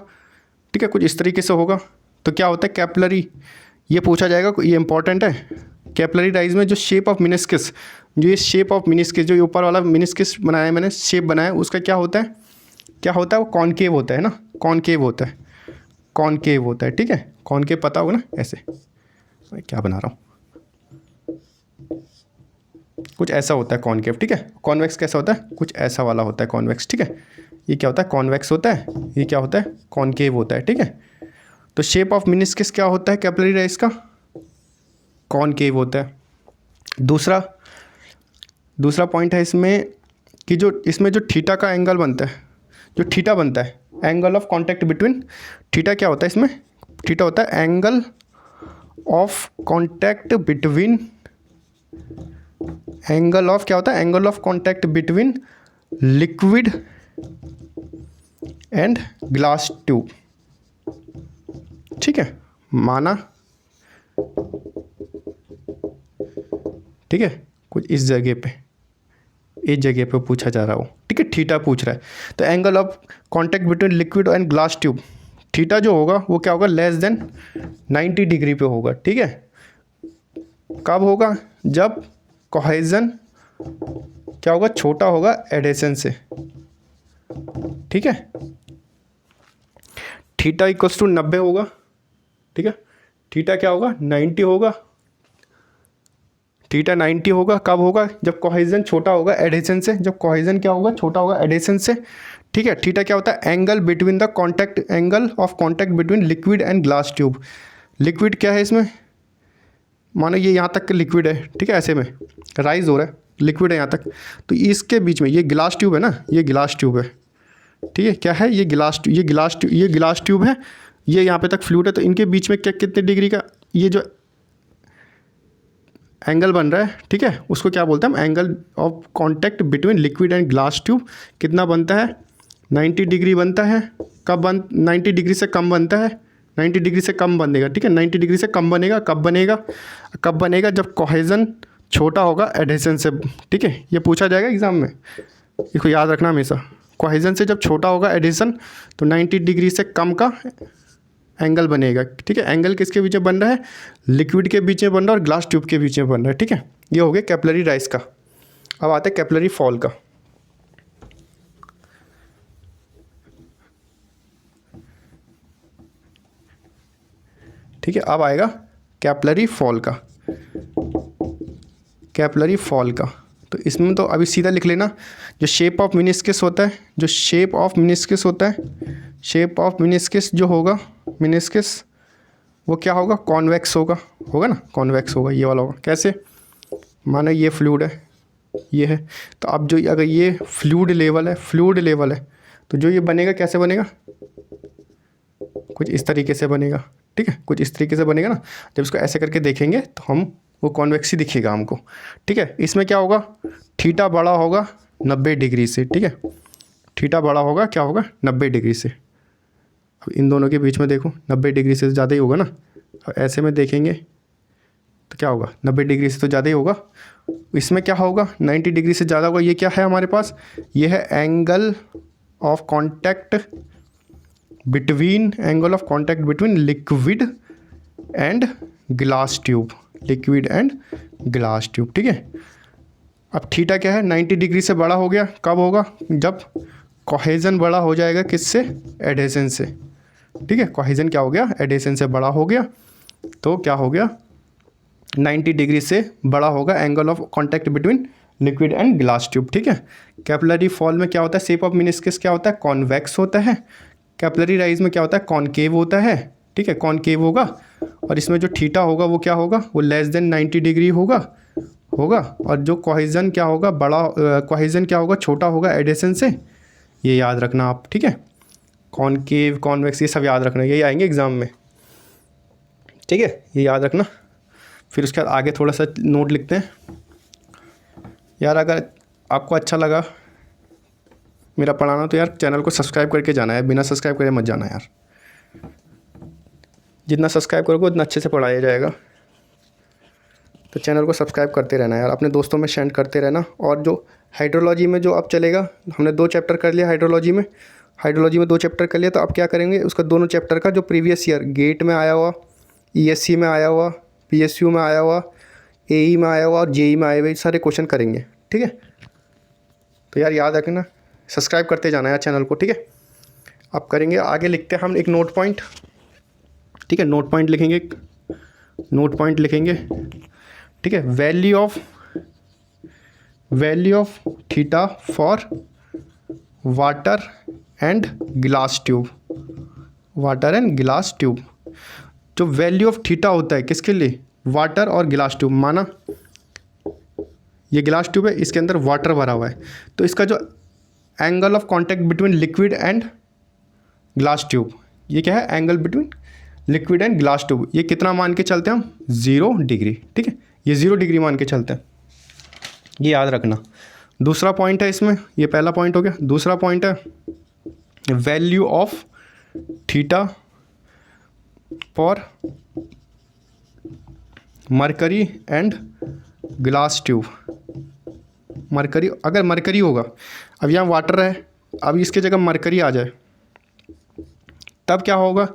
ठीक है, कुछ इस तरीके से होगा, तो क्या होता है कैपिलरी, ये पूछा जाएगा, ये इंपॉर्टेंट है। कैपिलरी राइज में जो शेप ऑफ मिनिस्कस, जो ये शेप ऑफ मिनिस्कस, जो ये ऊपर वाला मिनिस्कस बनाया है मैंने, शेप बनाया है, उसका क्या होता है, वो कॉनकेव होता है ना, कॉनकेव होता है, ठीक है। कॉनकेव पता होगा ना, ऐसे मैं क्या बना रहा हूँ, कुछ ऐसा होता है कॉनकेव, ठीक है। कॉन्वेक्स कैसा होता है, कुछ ऐसा वाला होता है कॉन्वेक्स, ठीक है। ये क्या होता है, कॉन्वेक्स होता है, ये क्या होता है, कॉनकेव होता है, ठीक है। तो शेप ऑफ मिनिस्कस क्या होता है कैपिलरी राइज का, कॉनकेव होता है। दूसरा पॉइंट है इसमें कि जो इसमें जो थीटा का एंगल बनता है, जो थीटा बनता है, angle of contact between, theta क्या होता है इसमें, थीटा होता है angle of contact between, angle of क्या होता है, angle of contact between liquid and glass tube, ठीक है, माना, ठीक है, कुछ इस जगह पे पूछा जा रहा हो, ठीक है, थीटा पूछ रहा है, तो angle of contact between liquid and glass tube, theta जो होगा वो क्या होगा, लेस देन 90 डिग्री पे होगा, ठीक है। कब होगा, जब कोहेजन क्या होगा, छोटा होगा एडेशन से, ठीक है। थीटा इक्वल्स टू 90 होगा, ठीक है, थीटा क्या होगा, 90 होगा, थीटा 90 होगा, कब होगा, जब कोहेजन छोटा होगा एडेशन से, जब कोहेजन क्या होगा, छोटा होगा एडेशन से, ठीक है। थीटा क्या होता है, angle between the contact, angle of contact between liquid and glass tube. Liquid क्या है इसमें, मानो ये यहाँ तक लिक्विड है, ठीक है, ऐसे में राइज हो रहा है, लिक्विड है यहाँ तक, तो इसके बीच में ये ग्लास ट्यूब है ना, ये ग्लास ट्यूब है, ठीक है, क्या है, ये ग्लास ट्यूब है, ये यहाँ पे तक फ्लूइड है, तो इनके बीच में क्या, कितने डिग्री का ये जो एंगल बन रहा है, ठीक है, उसको क्या बोलते हैं हम, angle of contact between liquid and glass tube. कितना बनता है, 90 डिग्री बनता है। कब 90 डिग्री से कम बनता है, 90 डिग्री से कम बनेगा, ठीक है, 90 डिग्री से कम बनेगा, कब बनेगा, जब कोहेजन छोटा होगा एडेशन से, ठीक है। ये पूछा जाएगा एग्जाम में, इसको याद रखना हमेशा, कोहेजन से जब छोटा होगा एडिशन तो 90 डिग्री से कम का एंगल बनेगा, ठीक है। एंगल किसके बीच में बन रहा है, लिक्विड के बीच में बन रहा है और ग्लास ट्यूब के बीच में बन रहा है, ठीक है। ये हो गया कैपिलरी राइज का। अब आता है कैपिलरी फॉल का। ठीक है, अब आएगा कैपिलरी फॉल का। कैपिलरी फॉल का तो इसमें तो अभी सीधा लिख लेना, जो शेप ऑफ मिनिस्कस होता है, जो शेप ऑफ मिनिस्कस होता है, शेप ऑफ मिनिस्कस जो होगा, मिनिस्कस वो क्या होगा, कॉन्वेक्स होगा, होगा ना, कॉन्वेक्स होगा, ये वाला होगा। कैसे, मानो ये फ्लूइड है, ये है, तो अब जो अगर ये फ्लूइड लेवल है, फ्लूइड लेवल है, तो जो ये बनेगा कैसे बनेगा, कुछ इस तरीके से बनेगा, ठीक है, कुछ इस तरीके से बनेगा ना। जब इसको ऐसे करके देखेंगे तो हम वो कॉन्वेक्स ही दिखेगा हमको, ठीक है। इसमें क्या होगा, थीटा बड़ा होगा 90 डिग्री से, ठीक है, थीटा बड़ा होगा, क्या होगा 90 डिग्री से। अब इन दोनों के बीच में देखो 90 डिग्री से ज़्यादा ही होगा ना। अब ऐसे में देखेंगे तो क्या होगा, 90 डिग्री से तो ज़्यादा ही होगा। इसमें क्या होगा, 90 डिग्री से ज़्यादा होगा। ये क्या है हमारे पास, ये है angle of contact between, angle of contact between liquid and glass tube, liquid and glass tube, ठीक है। अब थीटा क्या है, 90 डिग्री से बड़ा हो गया, कब होगा, जब कोहेजन बड़ा हो जाएगा किससे, एडेशन से, ठीक है। कोहेजन क्या हो गया, एडेशन से बड़ा हो गया, तो क्या हो गया, 90 डिग्री से बड़ा होगा angle of contact between liquid and glass tube, ठीक है। कैपिलरी फॉल में क्या होता है, शेप ऑफ मिनिस्कस क्या होता है, कॉन्वेक्स होता है। कैपिलरी राइज में क्या होता है, कॉनकेव होता है, ठीक है, कॉनकेव होगा। और इसमें जो थीटा होगा वो क्या होगा, वो लेस देन 90 डिग्री होगा। और जो कोहेजन क्या होगा, बड़ा कोहेजन क्या होगा, छोटा होगा एडेशन से। ये याद रखना आप, ठीक है। कॉनकेव, कॉन्वेक्स, ये सब याद रखना, यही आएंगे एग्जाम में, ठीक है, ये याद रखना। फिर उसके बाद आगे थोड़ा सा नोट लिखते हैं। यार अगर आपको अच्छा लगा मेरा पढ़ाना तो यार चैनल को सब्सक्राइब करके जाना है, बिना सब्सक्राइब करे मत जाना यार। जितना सब्सक्राइब करोगे उतना अच्छे से पढ़ाया जाएगा, तो चैनल को सब्सक्राइब करते रहना यार, अपने दोस्तों में शेयर करते रहना। और जो हाइड्रोलॉजी में जो अब चलेगा, हमने 2 चैप्टर कर लिया हाइड्रोलॉजी में, 2 चैप्टर कर लिया, तो अब क्या करेंगे, उसका दोनों चैप्टर का जो प्रीवियस ईयर गेट में आया हुआ, ESC में आया हुआ, PSU में आया हुआ, AE में आया हुआ और JEE में आए हुए सारे क्वेश्चन करेंगे, ठीक है। तो यार याद रखना, सब्सक्राइब करते जाना यार चैनल को, ठीक है। अब करेंगे आगे, लिखते हैं हम एक नोट पॉइंट, ठीक है, नोट पॉइंट लिखेंगे, नोट पॉइंट लिखेंगे, ठीक है। Value of theta for water and glass tube, water and glass tube. जो वैल्यू ऑफ थीटा होता है किसके लिए, वाटर और ग्लास ट्यूब। माना ये ग्लास ट्यूब है, इसके अंदर वाटर भरा हुआ है, तो इसका जो angle of contact between liquid and glass tube, ये क्या है, angle between liquid and glass tube, ये कितना मान के चलते हैं हम, 0 डिग्री, ठीक है, ये 0 डिग्री मान के चलते हैं, ये याद रखना। दूसरा पॉइंट है इसमें, ये पहला पॉइंट हो गया। दूसरा पॉइंट है value of theta for mercury and glass tube. Mercury, अगर मरकरी होगा, अब यहाँ वाटर है, अब इसके जगह मरकरी आ जाए, तब क्या होगा,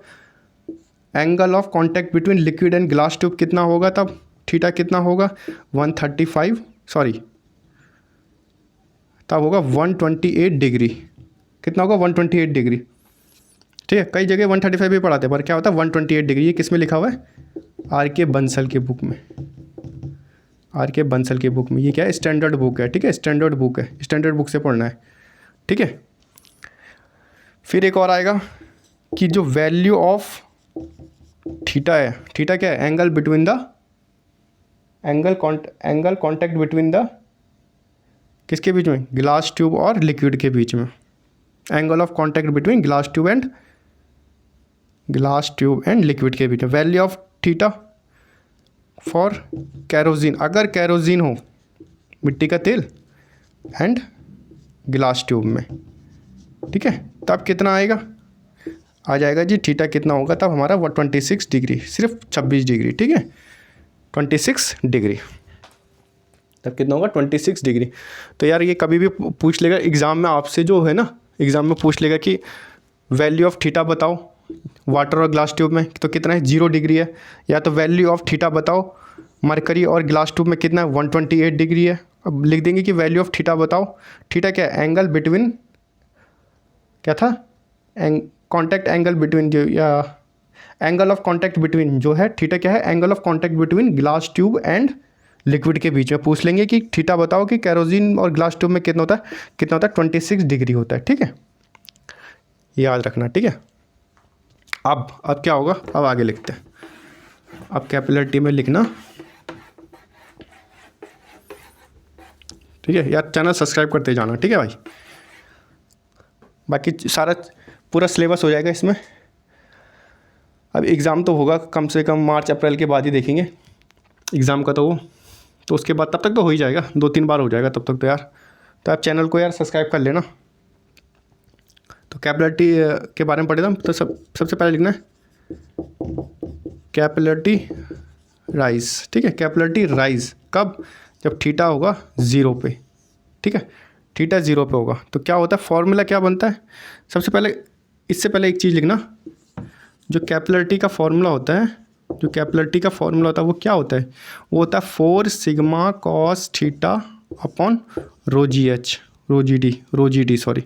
angle of contact between liquid and glass tube कितना होगा, तब थीटा कितना होगा, 135, सॉरी, तब होगा 128 डिग्री। कितना होगा, 128 डिग्री, ठीक है। कई जगह 135 भी पढ़ाते हैं, पर क्या होता है 128 डिग्री। ये किस में लिखा हुआ है, RK बंसल के बुक में, RK बंसल के बुक में। ये क्या है, स्टैंडर्ड बुक है, ठीक है, स्टैंडर्ड बुक है, स्टैंडर्ड बुक से पढ़ना है, ठीक है। फिर एक और आएगा कि जो वैल्यू ऑफ थीटा है, थीटा क्या है, angle between the, angle contact between the, किसके बीच में, ग्लास ट्यूब और लिक्विड के बीच में, angle of contact between glass tube and liquid के बीच में। Value of theta for kerosene, अगर कैरोसिन हो, मिट्टी का तेल, एंड ग्लास ट्यूब में, ठीक है, तब कितना आएगा, आ जाएगा जी थीटा कितना होगा, तब हमारा 26 डिग्री, सिर्फ 26 डिग्री, ठीक है, 26 डिग्री, तब कितना होगा 26 डिग्री। तो यार ये कभी भी पूछ लेगा एग्ज़ाम में आपसे, जो है ना एग्ज़ाम में पूछ लेगा कि वैल्यू ऑफ थीटा बताओ वाटर और ग्लास ट्यूब में, तो कितना है 0 डिग्री है। या तो वैल्यू ऑफ थीटा बताओ मरकरी और ग्लास ट्यूब में कितना है 128 डिग्री है। अब लिख देंगे कि वैल्यू ऑफ थीटा बताओ। थीटा क्या है, एंगल बिटवीन, क्या था, कॉन्टैक्ट एंगल बिटवीन जो, या एंगल ऑफ कॉन्टैक्ट बिटवीन जो है, थीटा क्या है, angle of contact between glass tube and liquid के बीच में। पूछ लेंगे कि थीटा बताओ कि केरोसिन और ग्लास ट्यूब में कितना होता है 26 डिग्री होता है। ठीक है, याद रखना। ठीक है, अब क्या होगा, अब आगे लिखते हैं। अब कैपिलरिटी में लिखना, ठीक है यार, चैनल सब्सक्राइब करते जाना। ठीक है भाई, बाकी सारा पूरा सिलेबस हो जाएगा इसमें। अब एग्ज़ाम तो होगा कम से कम मार्च अप्रैल के बाद ही देखेंगे एग्ज़ाम का, तो उसके बाद तब तक तो हो ही जाएगा, 2-3 बार हो जाएगा तब तक तो यार। तो आप चैनल को यार सब्सक्राइब कर लेना। तो कैपिलरिटी के बारे में पढ़े था, तो सबसे पहले लिखना है कैपिलरिटी राइज। ठीक है, कैपिलरिटी राइज कब, जब थीटा होगा 0 पे। ठीक है, थीटा 0 पे होगा तो क्या होता है, फॉर्मूला क्या बनता है। सबसे पहले, इससे पहले एक चीज़ लिखना, जो कैपिलरिटी का फॉर्मूला होता है, जो कैपिलरिटी का फॉर्मूला होता है वो क्या होता है, वो होता है 4 sigma cos theta upon rho G H, rho जी डी सॉरी,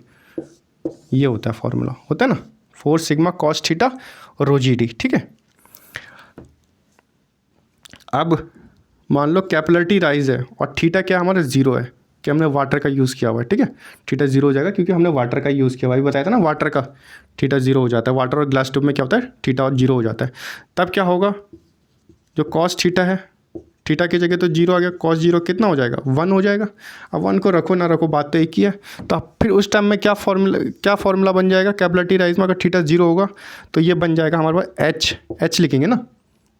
ये होता है फॉर्मूला, होता है ना 4 सिग्मा कॉस थीटा और रो जी डी। ठीक है, अब मान लो कैपिलरिटी राइज है और थीटा क्या हमारा 0 है, कि हमने वाटर का यूज़ किया हुआ है। ठीक है, थीटा 0 हो जाएगा क्योंकि हमने वाटर का यूज़ किया हुआ है, बताया था ना, वाटर का थीटा 0 हो जाता है। वाटर और ग्लास ट्यूब में क्या होता है, थीटा और 0 हो जाता है। तब क्या होगा, जो कॉस थीटा है, थीटा की जगह तो 0 आ गया, कॉस 0 कितना हो जाएगा 1 हो जाएगा। अब 1 को रखो ना रखो, बात तो एक ही है। तो अब फिर उस टाइम में क्या फॉर्मूला बन जाएगा कैपिलरिटी राइज में, अगर थीटा 0 होगा तो ये बन जाएगा हमारे पास एच लिखेंगे ना,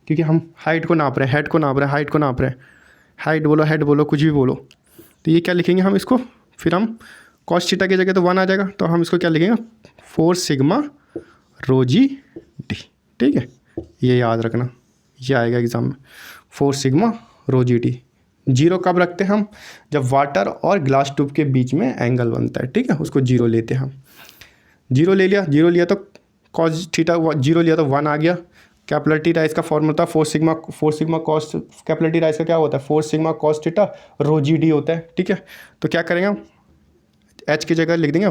क्योंकि हम हाइट को नाप रहे हैं, हेड को नाप रहे हैं, हाइट को नाप रहे हैं, हाइट बोलो हेड बोलो कुछ भी बोलो। तो ये क्या लिखेंगे हम इसको, फिर हम कॉस थीटा की जगह तो 1 आ जाएगा, तो हम इसको क्या लिखेंगे 4 सिग्मा रो जी डी। ठीक है, ये याद रखना, ये आएगा एग्ज़ाम में 4 सिग्मा रो जी डी। 0 कब रखते हैं हम, जब वाटर और ग्लास ट्यूब के बीच में एंगल बनता है। ठीक है, उसको 0 लेते हैं हम। 0 ले लिया, 0 लिया तो कॉस थीटा 0 लिया तो 1 आ गया। कैपिलरिटी राइज का फॉर्मूला था 4 सिग्मा कॉस, कैपिलरिटी राइज का क्या होता है 4 sigma cos theta rho G D होता है। ठीक है, तो क्या करेंगे हम, एच की जगह लिख देंगे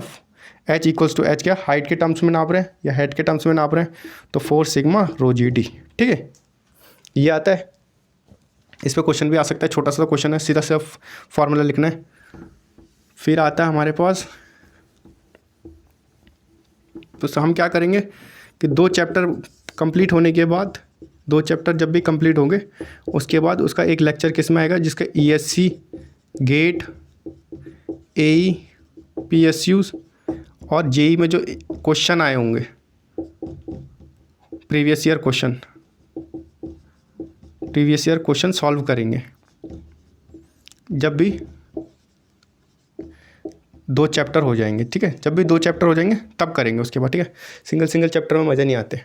एच इक्वल्स टू एच, क्या हाइट के टर्म्स में नाप रहे हैं या हेड के टर्म्स में नाप रहे हैं, तो 4 सिग्मा रो जी डी। ठीक है, ये आता है। इस पर क्वेश्चन भी आ सकता है, छोटा सा क्वेश्चन है, सीधा सिर्फ फॉर्मूला लिखना है। फिर आता है हमारे पास, तो हम क्या करेंगे कि 2 चैप्टर कंप्लीट होने के बाद, 2 चैप्टर जब भी कंप्लीट होंगे उसके बाद उसका एक लेक्चर किस में आएगा, जिसका ESC, गेट, AE, PSUs और JEE में जो क्वेश्चन आए होंगे, प्रीवियस ईयर क्वेश्चन सॉल्व करेंगे। जब भी 2 चैप्टर हो जाएंगे, ठीक है, जब भी 2 चैप्टर हो जाएंगे तब करेंगे उसके बाद। ठीक है, सिंगल चैप्टर में मज़ा नहीं आते,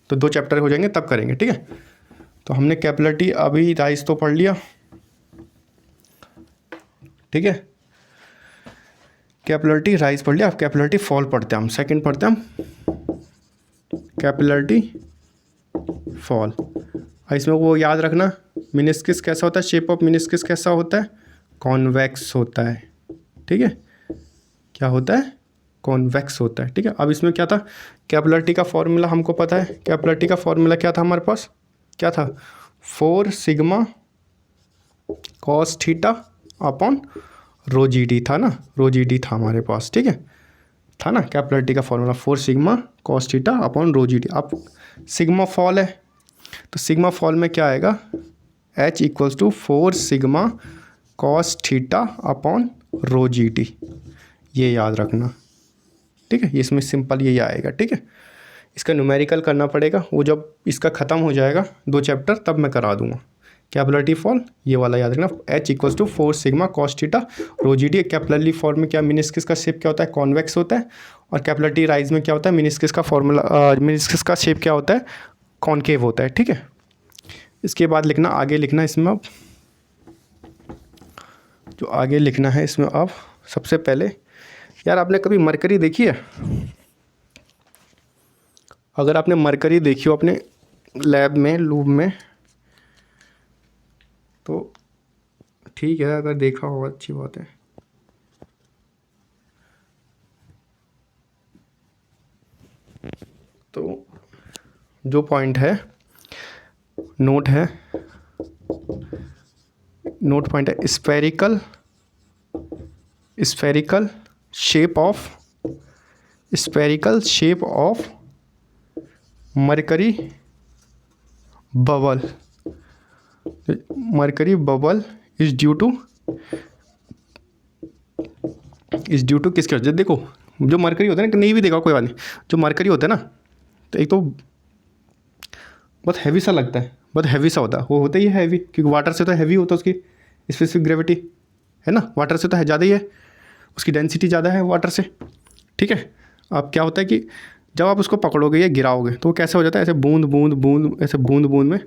तो 2 चैप्टर हो जाएंगे तब करेंगे। ठीक है, तो हमने कैपिलरिटी अभी राइज तो पढ़ लिया। ठीक है, कैपिलरिटी राइज पढ़ लिया। अब कैपिलरिटी फॉल पढ़ते हैं हम, सेकंड पढ़ते हैं हम कैपिलरिटी फॉल। इसमें वो याद रखना, मिनिस्कस कैसा होता है, शेप ऑफ मिनिस्कस कैसा होता है, कॉन्वेक्स होता है। ठीक है, क्या होता है, कॉन्वेक्स होता है। ठीक है, अब इसमें क्या था, कैपिलरिटी का फॉर्मूला हमको पता है। कैपिलरिटी का फॉर्मूला क्या था हमारे पास, क्या था 4 sigma cos theta upon rho G D था ना, रो जी डी था हमारे पास। ठीक है, था ना कैपिलरिटी का formula 4 sigma cos theta upon rho जी डी। अब सिग्मा फॉल है, तो सिग्मा फॉल में क्या आएगा, H equals to 4 sigma cos theta upon rho ji D, ये याद रखना। ठीक है, इसमें सिंपल ये आएगा। ठीक है, इसका न्यूमेरिकल करना पड़ेगा, वो जब इसका ख़त्म हो जाएगा 2 चैप्टर तब मैं करा दूंगा। कैपिलरिटी फॉल ये वाला याद रखना, H equals to 4 sigma cos theta rho ji D. Capillary fall में क्या, मिनिस्कस का शेप क्या होता है, कॉन्वेक्स होता है। और कैपिलरिटी राइज में क्या होता है, मिनिस्कस का फॉर्मूला, मिनिस्कस का शेप क्या होता है, कॉनकेव होता है। ठीक है, इसके बाद लिखना, आगे लिखना इसमें, अब जो आगे लिखना है इसमें, अब सबसे पहले यार आपने कभी मरकरी देखी है? अगर आपने मरकरी देखी हो अपने लैब में, लूब में, तो ठीक है, अगर देखा हो अच्छी बात है। तो जो पॉइंट है, नोट है, नोट पॉइंट है spherical, spherical shape of, spherical shape of mercury bubble, mercury bubble is due to, is due to किसके वजह? देखो जो मरकरी होता है ना, नहीं भी देखा कोई बात नहीं, जो मरकरी होता है ना, तो एक तो बहुत हैवी सा लगता है, बहुत हैवी सा होता है, वो होता ही है हैवी, क्योंकि वाटर से तो हैवी होता है उसकी स्पेसिफिक ग्रेविटी, है ना, वाटर से तो है ज़्यादा ही है, उसकी डेंसिटी ज़्यादा है वाटर से, ठीक है। अब क्या होता है कि जब आप उसको पकड़ोगे या गिराओगे तो वो कैसे हो जाता है, ऐसे बूंद बूंद बूंद, ऐसे बूंद बूंद में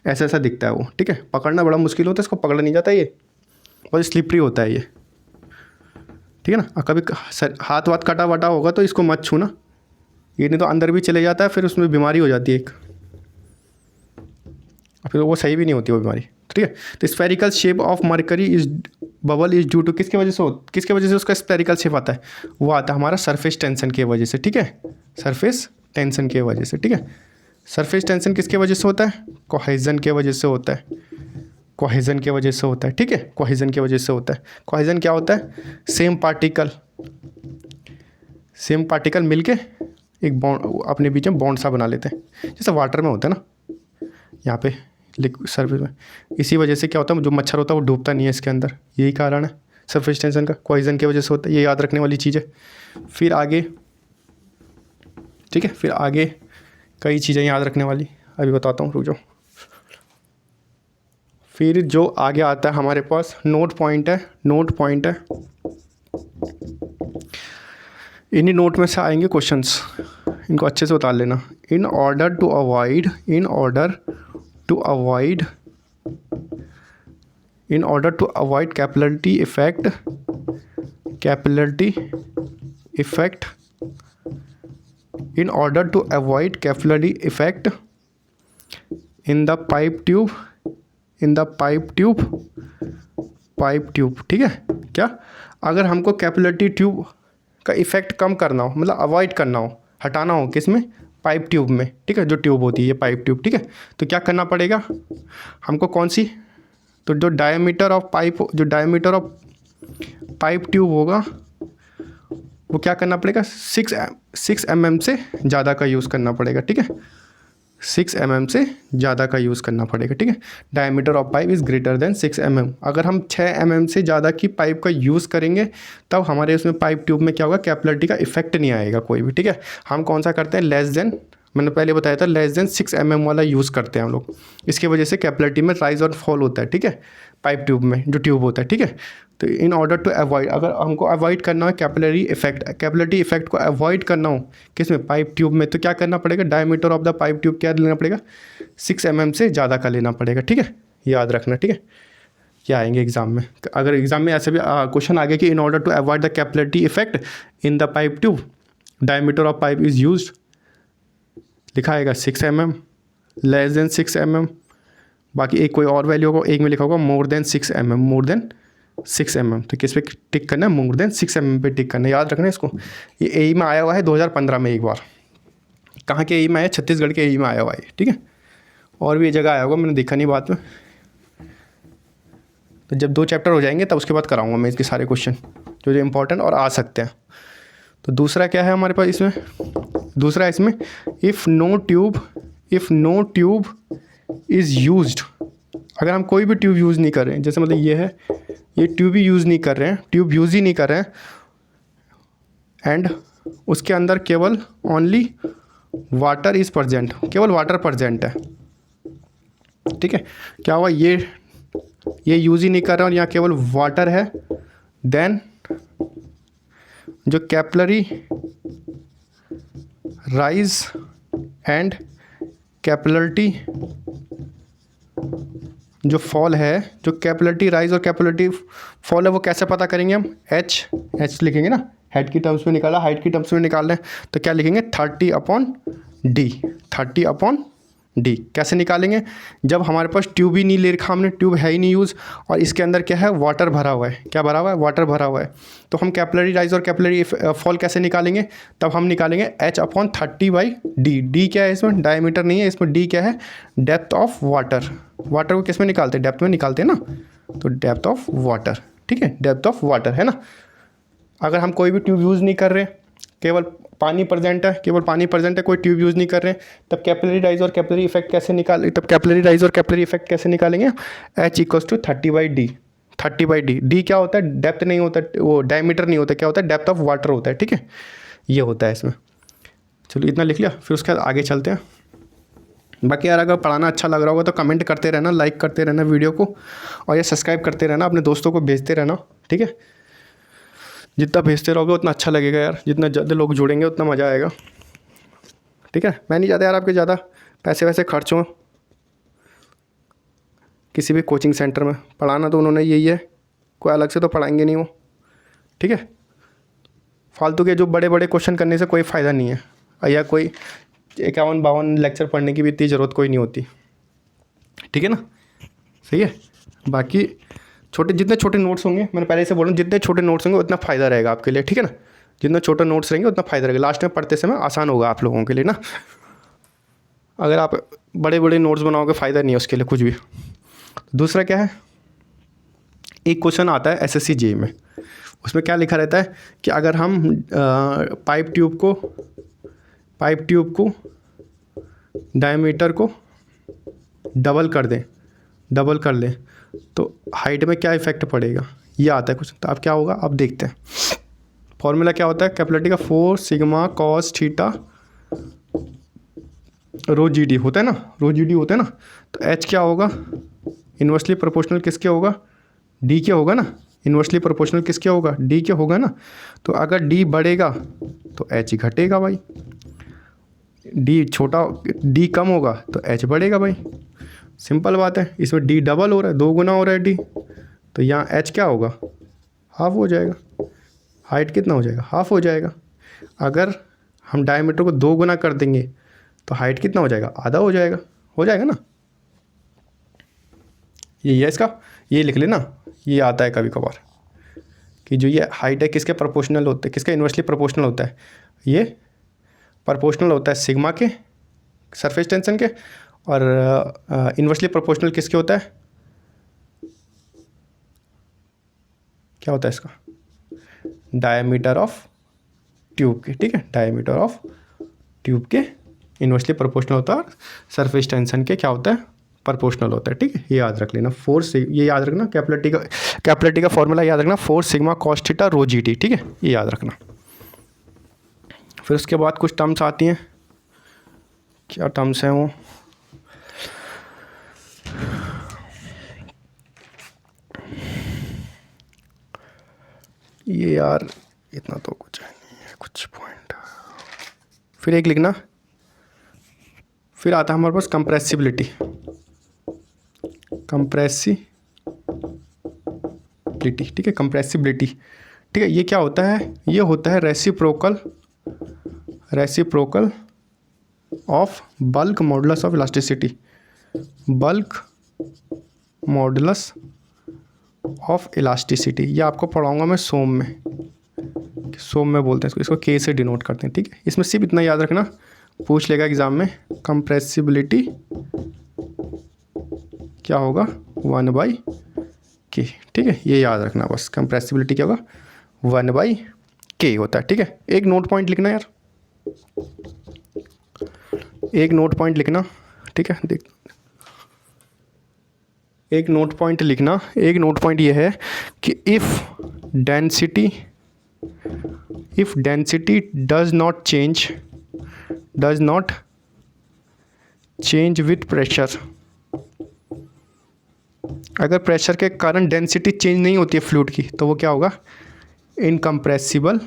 ऐसा ऐसा दिखता है वो, ठीक है। पकड़ना बड़ा मुश्किल होता है, इसको पकड़ा नहीं जाता, ये बहुत स्लिपरी होता है ये, ठीक है ना। और कभी हाथ वाथ कटा वटा होगा तो इसको मत छूना, ये नहीं तो अंदर भी चले जाता है, फिर उसमें बीमारी हो जाती है एक, फिर वो सही भी नहीं होती वो बीमारी, ठीक है। तो spherical shape of mercury is bubble is due to किसके वजह से किसके वजह से उसका स्फेरिकल शेप आता है? वो आता है हमारा सरफेस टेंशन की वजह से, ठीक है, सरफेस टेंशन की वजह से, ठीक है। सरफेस टेंशन किसके वजह से होता है? कोहेजन के वजह से होता है, कोहेजन की वजह से होता है, ठीक है, कोहेजन की वजह से होता है। कोहेजन क्या होता है? सेम पार्टिकल मिलके एक बॉन्ड अपने बीच में बॉन्ड सा बना लेते हैं, जैसे वाटर में होता है ना, यहाँ पे सरफेस में। इसी वजह से क्या होता है, जो मच्छर होता है वो डूबता नहीं है इसके अंदर, यही कारण है सरफेस टेंशन का, कोहेजन की वजह से होता है, ये याद रखने वाली चीज़ है। फिर आगे, ठीक है, फिर आगे कई चीज़ें याद रखने वाली, अभी बताता हूँ, रुक जाओ। फिर जो आगे आता है हमारे पास नोट पॉइंट है, नोट पॉइंट है, इन्हीं नोट में से आएंगे क्वेश्चंस, इनको अच्छे से उतार लेना। In order to avoid, in order to avoid, in order to avoid capillarity effect, capillarity effect, in order to avoid capillary effect in the pipe tube, in the pipe tube, pipe tube, ठीक है। क्या अगर हमको कैपिलरी ट्यूब का इफेक्ट कम करना हो, मतलब अवॉइड करना हो, हटाना हो, किस में? पाइप ट्यूब में, ठीक है, जो ट्यूब होती है ये पाइप ट्यूब, ठीक है। तो क्या करना पड़ेगा हमको, कौन सी? तो जो डायमीटर ऑफ पाइप, जो डायमीटर ऑफ पाइप ट्यूब होगा वो क्या करना पड़ेगा? 6 mm से ज़्यादा का यूज़ करना पड़ेगा, ठीक है, 6 mm से ज़्यादा का यूज़ करना पड़ेगा, ठीक है। Diameter of pipe is greater than 6 mm। अगर हम 6 mm से ज़्यादा की पाइप का यूज़ करेंगे तब हमारे उसमें पाइप ट्यूब में क्या होगा, कैपिलरिटी का इफेक्ट नहीं आएगा कोई भी, ठीक है। हम कौन सा करते हैं? लेस देन, मैंने पहले बताया था, लेस देन 6 mm वाला यूज़ करते हैं हम लोग, इसकी वजह से कैपिलरिटी में राइज और फॉल होता है, ठीक है, पाइप ट्यूब में जो ट्यूब होता है, ठीक है। तो इन ऑर्डर टू अवॉइड, अगर हमको अवॉइड करना हो कैपिलरी इफेक्ट, कैपिलरिटी इफेक्ट को अवॉइड करना हो किस में? पाइप ट्यूब में, तो क्या करना पड़ेगा? Diameter of the pipe tube क्या लेना पड़ेगा? 6 mm से ज़्यादा का लेना पड़ेगा, ठीक है, याद रखना, ठीक है। क्या आएंगे एग्जाम में, अगर एग्जाम में ऐसे भी क्वेश्चन आ गया कि in order to avoid the capillarity effect in the pipe tube diameter of pipe is use, लिखा आएगा 6 mm, लेस देन 6 mm, बाकी एक कोई और वैल्यू होगा, एक में लिखा होगा more than 6 mm, more than 6 mm। तो किस पे टिक करना है? मोर देन 6 mm पे टिक करना है, याद रखना है इसको। ये एई में आया हुआ है 2015 में एक बार, कहाँ के एई में आया? छत्तीसगढ़ के एई में आया हुआ है, ठीक है, और भी ये जगह आया होगा, मैंने देखा नहीं बाद में। तो जब 2 चैप्टर हो जाएंगे तब उसके बाद कराऊंगा मैं इसके सारे क्वेश्चन जो जो इम्पोर्टेंट और आ सकते हैं। तो दूसरा क्या है हमारे पास इसमें? दूसरा इसमें if no tube is used, अगर हम कोई भी ट्यूब यूज़ नहीं कर रहे हैं, जैसे मतलब ये है, ये ट्यूब ही यूज़ नहीं कर रहे हैं, ट्यूब यूज़ ही नहीं कर रहे हैं, एंड उसके अंदर केवल ओनली वाटर इज़ प्रजेंट, केवल वाटर प्रजेंट है, ठीक है। क्या हुआ? ये यूज़ ही नहीं कर रहे और यहाँ केवल वाटर है, देन जो कैपिलरी राइज एंड कैपिलरिटी जो फॉल है, जो कैपिलरी राइज और कैपिलरी फॉल है, वो कैसे पता करेंगे हम? एच लिखेंगे ना, हेड की टर्म्स में निकाला, हाइट की टर्म्स में निकाल रहे हैं, तो क्या लिखेंगे? 30/d, 30/d। कैसे निकालेंगे? जब हमारे पास ट्यूब ही नहीं ले रखा हमने, ट्यूब है ही नहीं यूज़, और इसके अंदर क्या है? वाटर भरा हुआ है। क्या भरा हुआ है? वाटर भरा हुआ है। तो हम कैपिलरी राइज और कैपिलरी फॉल कैसे निकालेंगे? तब हम निकालेंगे H/30/d। डी क्या है इसमें? डायमीटर नहीं है इसमें, डी क्या है? Depth of water. वाटर को किस में निकालते हैं? डेप्थ में निकालते हैं ना, तो डेप्थ ऑफ वाटर, ठीक है, डेप्थ ऑफ वाटर है ना। अगर हम कोई भी ट्यूब यूज़ नहीं कर रहे, केवल पानी प्रेजेंट है, केवल पानी प्रेजेंट है, कोई ट्यूब यूज़ नहीं कर रहे, तब कैपिलरी राइज और कैपिलरी इफेक्ट कैसे निकालेंगे? H=30/d। 30/d। डी क्या होता है? डेप्थ नहीं होता, वो डायमीटर नहीं होता, क्या होता है? डेप्थ ऑफ वाटर होता है, ठीक है, ये होता है इसमें। चलो इतना लिख लिया, फिर उसके बाद आगे चलते हैं। बाकी यार अगर पढ़ाना अच्छा लग रहा होगा तो कमेंट करते रहना, लाइक करते रहना वीडियो को, और ये सब्सक्राइब करते रहना, अपने दोस्तों को भेजते रहना, ठीक है। जितना भेजते रहोगे उतना अच्छा लगेगा यार, जितना ज़्यादा लोग जुड़ेंगे उतना मज़ा आएगा, ठीक है। मैं नहीं चाहता यार आपके ज़्यादा पैसे वैसे खर्च हों किसी भी कोचिंग सेंटर में। पढ़ाना तो उन्होंने यही है, कोई अलग से तो पढ़ाएंगे नहीं वो, ठीक है। फालतू के जो बड़े बड़े क्वेश्चन करने से कोई फ़ायदा नहीं है, या कोई 51-52 लेक्चर पढ़ने की भी इतनी ज़रूरत कोई नहीं होती, ठीक है ना, सही है। बाकी जितने छोटे नोट्स होंगे, मैंने पहले से बोला, जितने छोटे नोट्स होंगे उतना फ़ायदा रहेगा आपके लिए, ठीक है ना। जितने छोटे नोट्स रहेंगे उतना फ़ायदा रहेगा, लास्ट में पढ़ते समय आसान होगा आप लोगों के लिए ना। अगर आप बड़े बड़े नोट्स बनाओगे फ़ायदा नहीं है उसके लिए कुछ भी। दूसरा क्या है, एक क्वेश्चन आता है SSC JEE में, उसमें क्या लिखा रहता है कि अगर हम पाइप ट्यूब को डायमीटर को डबल कर दें तो हाइट में क्या इफेक्ट पड़ेगा, ये आता है कुछ। तो अब क्या होगा, अब देखते हैं। फॉर्मूला क्या होता है कैपिलरी का? 4 सिग्मा कॉस थीटा रो GD होता है ना, तो H क्या होगा? इन्वर्सली प्रोपोर्शनल किसके होगा? D के होगा ना। इन्वर्सली प्रोपोर्शनल किसके होगा? D के होगा ना। तो अगर D बढ़ेगा तो H घटेगा भाई, D कम होगा तो H बढ़ेगा भाई, सिंपल बात है। इसमें D डबल हो रहा है, 2 गुना हो रहा है D, तो यहाँ H क्या होगा? हाफ हो जाएगा। हाइट कितना हो जाएगा? हाफ हो जाएगा। अगर हम डायमीटर को 2 गुना कर देंगे तो हाइट कितना हो जाएगा? आधा हो जाएगा ना। ये है इसका, ये लिख लेना, ये आता है कभी कभार कि जो ये हाइट है किसके प्रोपोर्शनल होता है, किसका इन्वर्सली प्रोपोर्शनल होता है? ये प्रोपोर्शनल होता है सिग्मा के, सरफेस टेंशन के, और इन्वर्सली प्रोपोर्शनल किसके होता है? क्या होता है इसका? डायमीटर ऑफ ट्यूब के, ठीक है, डायमीटर ऑफ ट्यूब के इन्वर्सली प्रोपोर्शनल होता है, सरफेस टेंशन के क्या होता है? प्रोपोर्शनल होता है, ठीक है। ये याद रख लेना, ये याद रखना, कैपिलरी का फॉर्मूला याद रखना, 4 सिग्मा कॉस थीटा रो GD, ठीक है, ये याद रखना। फिर उसके बाद कुछ टर्म्स आती हैं, क्या टर्म्स हैं वो? ये यार इतना तो कुछ है नहीं है, कुछ पॉइंट। फिर एक लिखना, फिर आता है हमारे पास कंप्रेसिबिलिटी, ठीक है, कंप्रेसिबिलिटी, ठीक है। ये क्या होता है? ये होता है reciprocal of bulk modulus of elasticity, bulk modulus of elasticity. ये आपको पढ़ाऊंगा मैं सोम में बोलते हैं इसको K से डिनोट करते हैं, ठीक है। इसमें सिर्फ इतना याद रखना, पूछ लेगा एग्जाम में, कंप्रेसिबिलिटी क्या होगा? 1/K, ठीक है, ये याद रखना बस। कंप्रेसिबिलिटी क्या होगा? 1/K होता है, ठीक है। एक नोट पॉइंट लिखना यार, एक नोट पॉइंट लिखना, ठीक है। देख, एक नोट पॉइंट लिखना, एक नोट पॉइंट ये है कि if density does not change with pressure, अगर प्रेशर के कारण डेंसिटी चेंज नहीं होती है फ्लूइड की, तो वो क्या होगा? इनकम्प्रेसिबल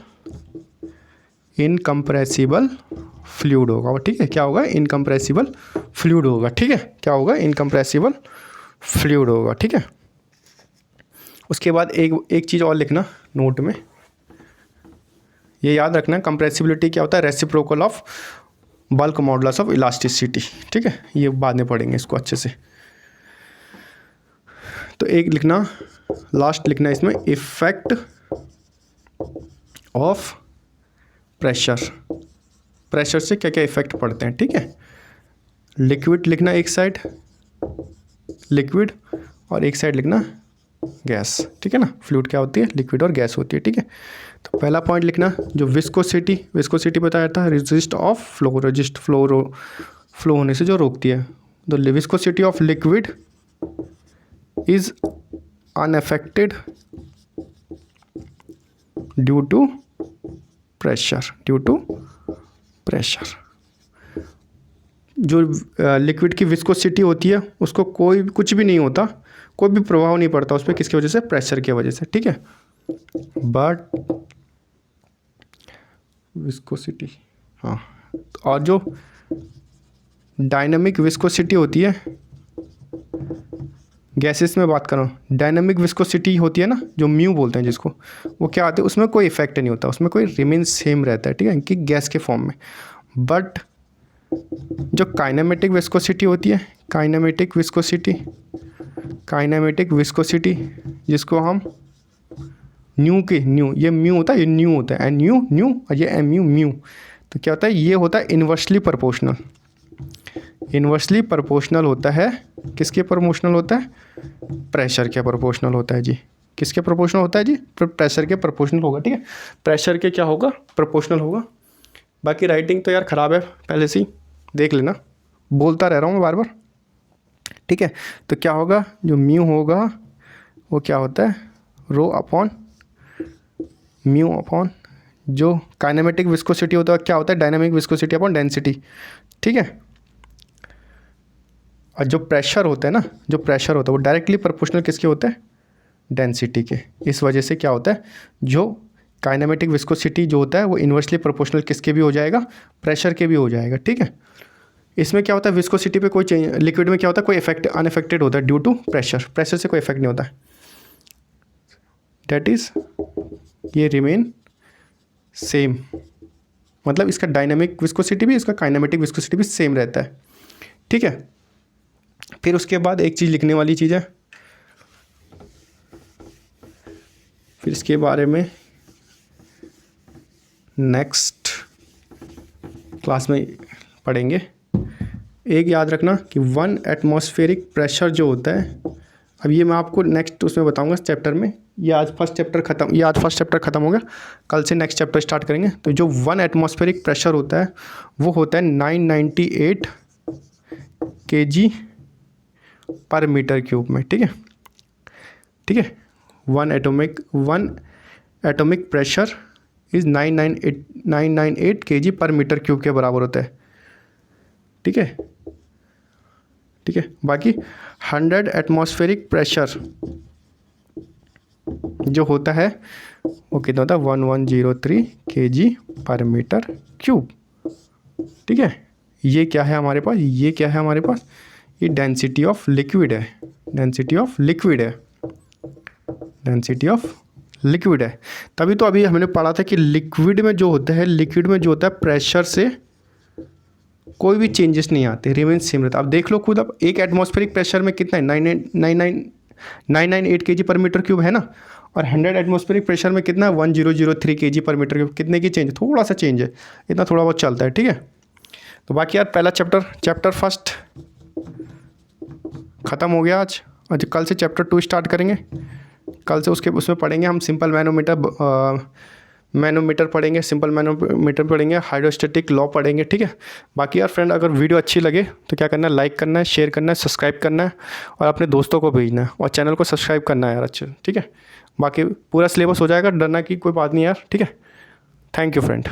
फ्लूइड होगा वो, ठीक है। क्या होगा? इनकम्प्रेसिबल फ्लूइड होगा, ठीक है। क्या होगा? इनकम्प्रेसिबल फ्लूइड होगा, ठीक है। उसके बाद एक चीज़ और लिखना नोट में, ये याद रखना, कंप्रेसिबिलिटी क्या होता है, reciprocal of bulk modulus of elasticity, ठीक है। ये बाद में पढ़ेंगे इसको अच्छे से। तो एक लिखना, लास्ट लिखना इसमें, इफेक्ट ऑफ प्रेशर, प्रेशर से क्या क्या इफेक्ट पड़ते हैं, ठीक है। लिक्विड लिखना एक साइड, लिक्विड, और एक साइड लिखना गैस, ठीक है ना। फ्लूइड क्या होती है, लिक्विड और गैस होती है, ठीक है। तो पहला पॉइंट लिखना जो विस्कोसिटी, विस्कोसिटी बताया था, resist of flow, resist flow होने से जो रोकती है। The viscosity of liquid is unaffected due to pressure, due to pressure. जो लिक्विड की विस्कोसिटी होती है उसको कोई कुछ भी नहीं होता, कोई भी प्रभाव नहीं पड़ता उस पर, किसकी वजह से, प्रेशर की वजह से, ठीक है। बट विस्कोसिटी, हाँ, और जो डायनामिक विस्कोसिटी होती है, गैसेस में बात कर रहा हूँ, डायनामिक विस्कोसिटी होती है ना, जो म्यू बोलते हैं जिसको, वो क्या आती है, उसमें कोई इफेक्ट नहीं होता, उसमें कोई रिमेन सेम रहता है, ठीक है, कि गैस के फॉर्म में। बट जो काइनेमेटिक विस्कोसिटी होती है, काइनेमेटिक विस्कोसिटी, काइनेमेटिक विस्कोसिटी जिसको हम न्यू के, न्यू, ये म्यू होता है, ये न्यू होता है, एन न्यू न्यू, और ये एम यू म्यू। तो क्या होता है, ये होता है इन्वर्सली प्रोपोर्शनल, इन्वर्सली प्रोपोर्शनल होता है, किसके प्रोपोर्शनल होता है, प्रेशर के प्रोपोर्शनल होता है जी। किसके प्रोपोर्शनल होता है जी, प्रेशर के प्रोपोर्शनल होगा, ठीक है। प्रेशर के क्या होगा, प्रोपोर्शनल होगा। बाकी राइटिंग तो यार ख़राब है पहले से ही, देख लेना, बोलता रह रहा हूँ मैं बार बार, ठीक है। तो क्या होगा, जो म्यू होगा वो क्या होता है, रो अपॉन म्यू अपॉन जो काइनेमेटिक विस्कोसिटी होता है, क्या होता है, डायनामिक विस्कोसिटी अपॉन डेंसिटी, ठीक है। और जो प्रेशर होता है ना, जो प्रेशर होता है वो डायरेक्टली प्रोपोर्शनल किसके होता है, डेंसिटी के। इस वजह से क्या होता है, जो काइनेमेटिक विस्कोसिटी जो होता है वो इन्वर्सली प्रोपोर्शनल किसके भी हो जाएगा, प्रेशर के भी हो जाएगा, ठीक है। इसमें क्या होता है, विस्कोसिटी पे कोई चेंज, लिक्विड में क्या होता है, कोई इफेक्ट अनअफेक्टेड होता है ड्यू टू प्रेशर, प्रेशर से कोई इफेक्ट नहीं होता है, दैट इज़ ये रिमेन सेम, मतलब इसका डायनामिक विस्कोसिटी भी, इसका काइनेमेटिक विस्कोसिटी भी सेम रहता है, ठीक है। फिर उसके बाद एक चीज़ लिखने वाली चीज़ है, फिर इसके बारे में नेक्स्ट क्लास में पढ़ेंगे। एक याद रखना कि 1 एटमॉस्फेरिक प्रेशर जो होता है, अब ये मैं आपको नेक्स्ट उसमें बताऊंगा चैप्टर में, ये आज फर्स्ट चैप्टर ख़त्म हो गया, कल से नेक्स्ट चैप्टर स्टार्ट करेंगे। तो जो 1 एटमॉस्फेरिक प्रेशर होता है वो होता है 998 kg पर मीटर क्यूब में, ठीक है, ठीक है। 1 एटॉमिक प्रेशर इज़ 998 kg पर मीटर क्यूब के बराबर होता है, ठीक है, ठीक है। बाकी 100 एटमॉस्फेरिक प्रेशर जो होता है वो कितना होता है, 1103 kg पर मीटर क्यूब, ठीक है। ये क्या है हमारे पास, ये क्या है हमारे पास, ये डेंसिटी ऑफ लिक्विड है, डेंसिटी ऑफ लिक्विड है, डेंसिटी ऑफ लिक्विड है। तभी तो अभी हमने पढ़ा था कि लिक्विड में जो होता है, लिक्विड में जो होता है प्रेशर से कोई भी चेंजेस नहीं आते, रिमेन सेम रहता है। अब देख लो खुद, अब एक एटमॉस्फेरिक प्रेशर में कितना है, 998 kg पर मीटर क्यूब है ना, और 100 एटमॉस्फेरिक प्रेशर में कितना है, 1003 kg पर मीटर क्यूब। कितने की चेंज, थोड़ा सा चेंज है, इतना थोड़ा बहुत चलता है, ठीक है। तो बाकी यार पहला चैप्टर फर्स्ट ख़त्म हो गया आज, और कल से चैप्टर 2 स्टार्ट करेंगे। कल से उसमें पढ़ेंगे हम सिंपल मैनोमीटर पढ़ेंगे, सिंपल मैनोमीटर पढ़ेंगे, हाइड्रोस्टैटिक लॉ पढ़ेंगे, ठीक है। बाकी यार फ्रेंड, अगर वीडियो अच्छी लगे तो क्या करना है, लाइक करना है, शेयर करना है, सब्सक्राइब करना है, और अपने दोस्तों को भेजना है, और चैनल को सब्सक्राइब करना है यार, अच्छे, ठीक है। बाकी पूरा सिलेबस हो जाएगा, डरना की कोई बात नहीं यार, ठीक है। Thank you friend.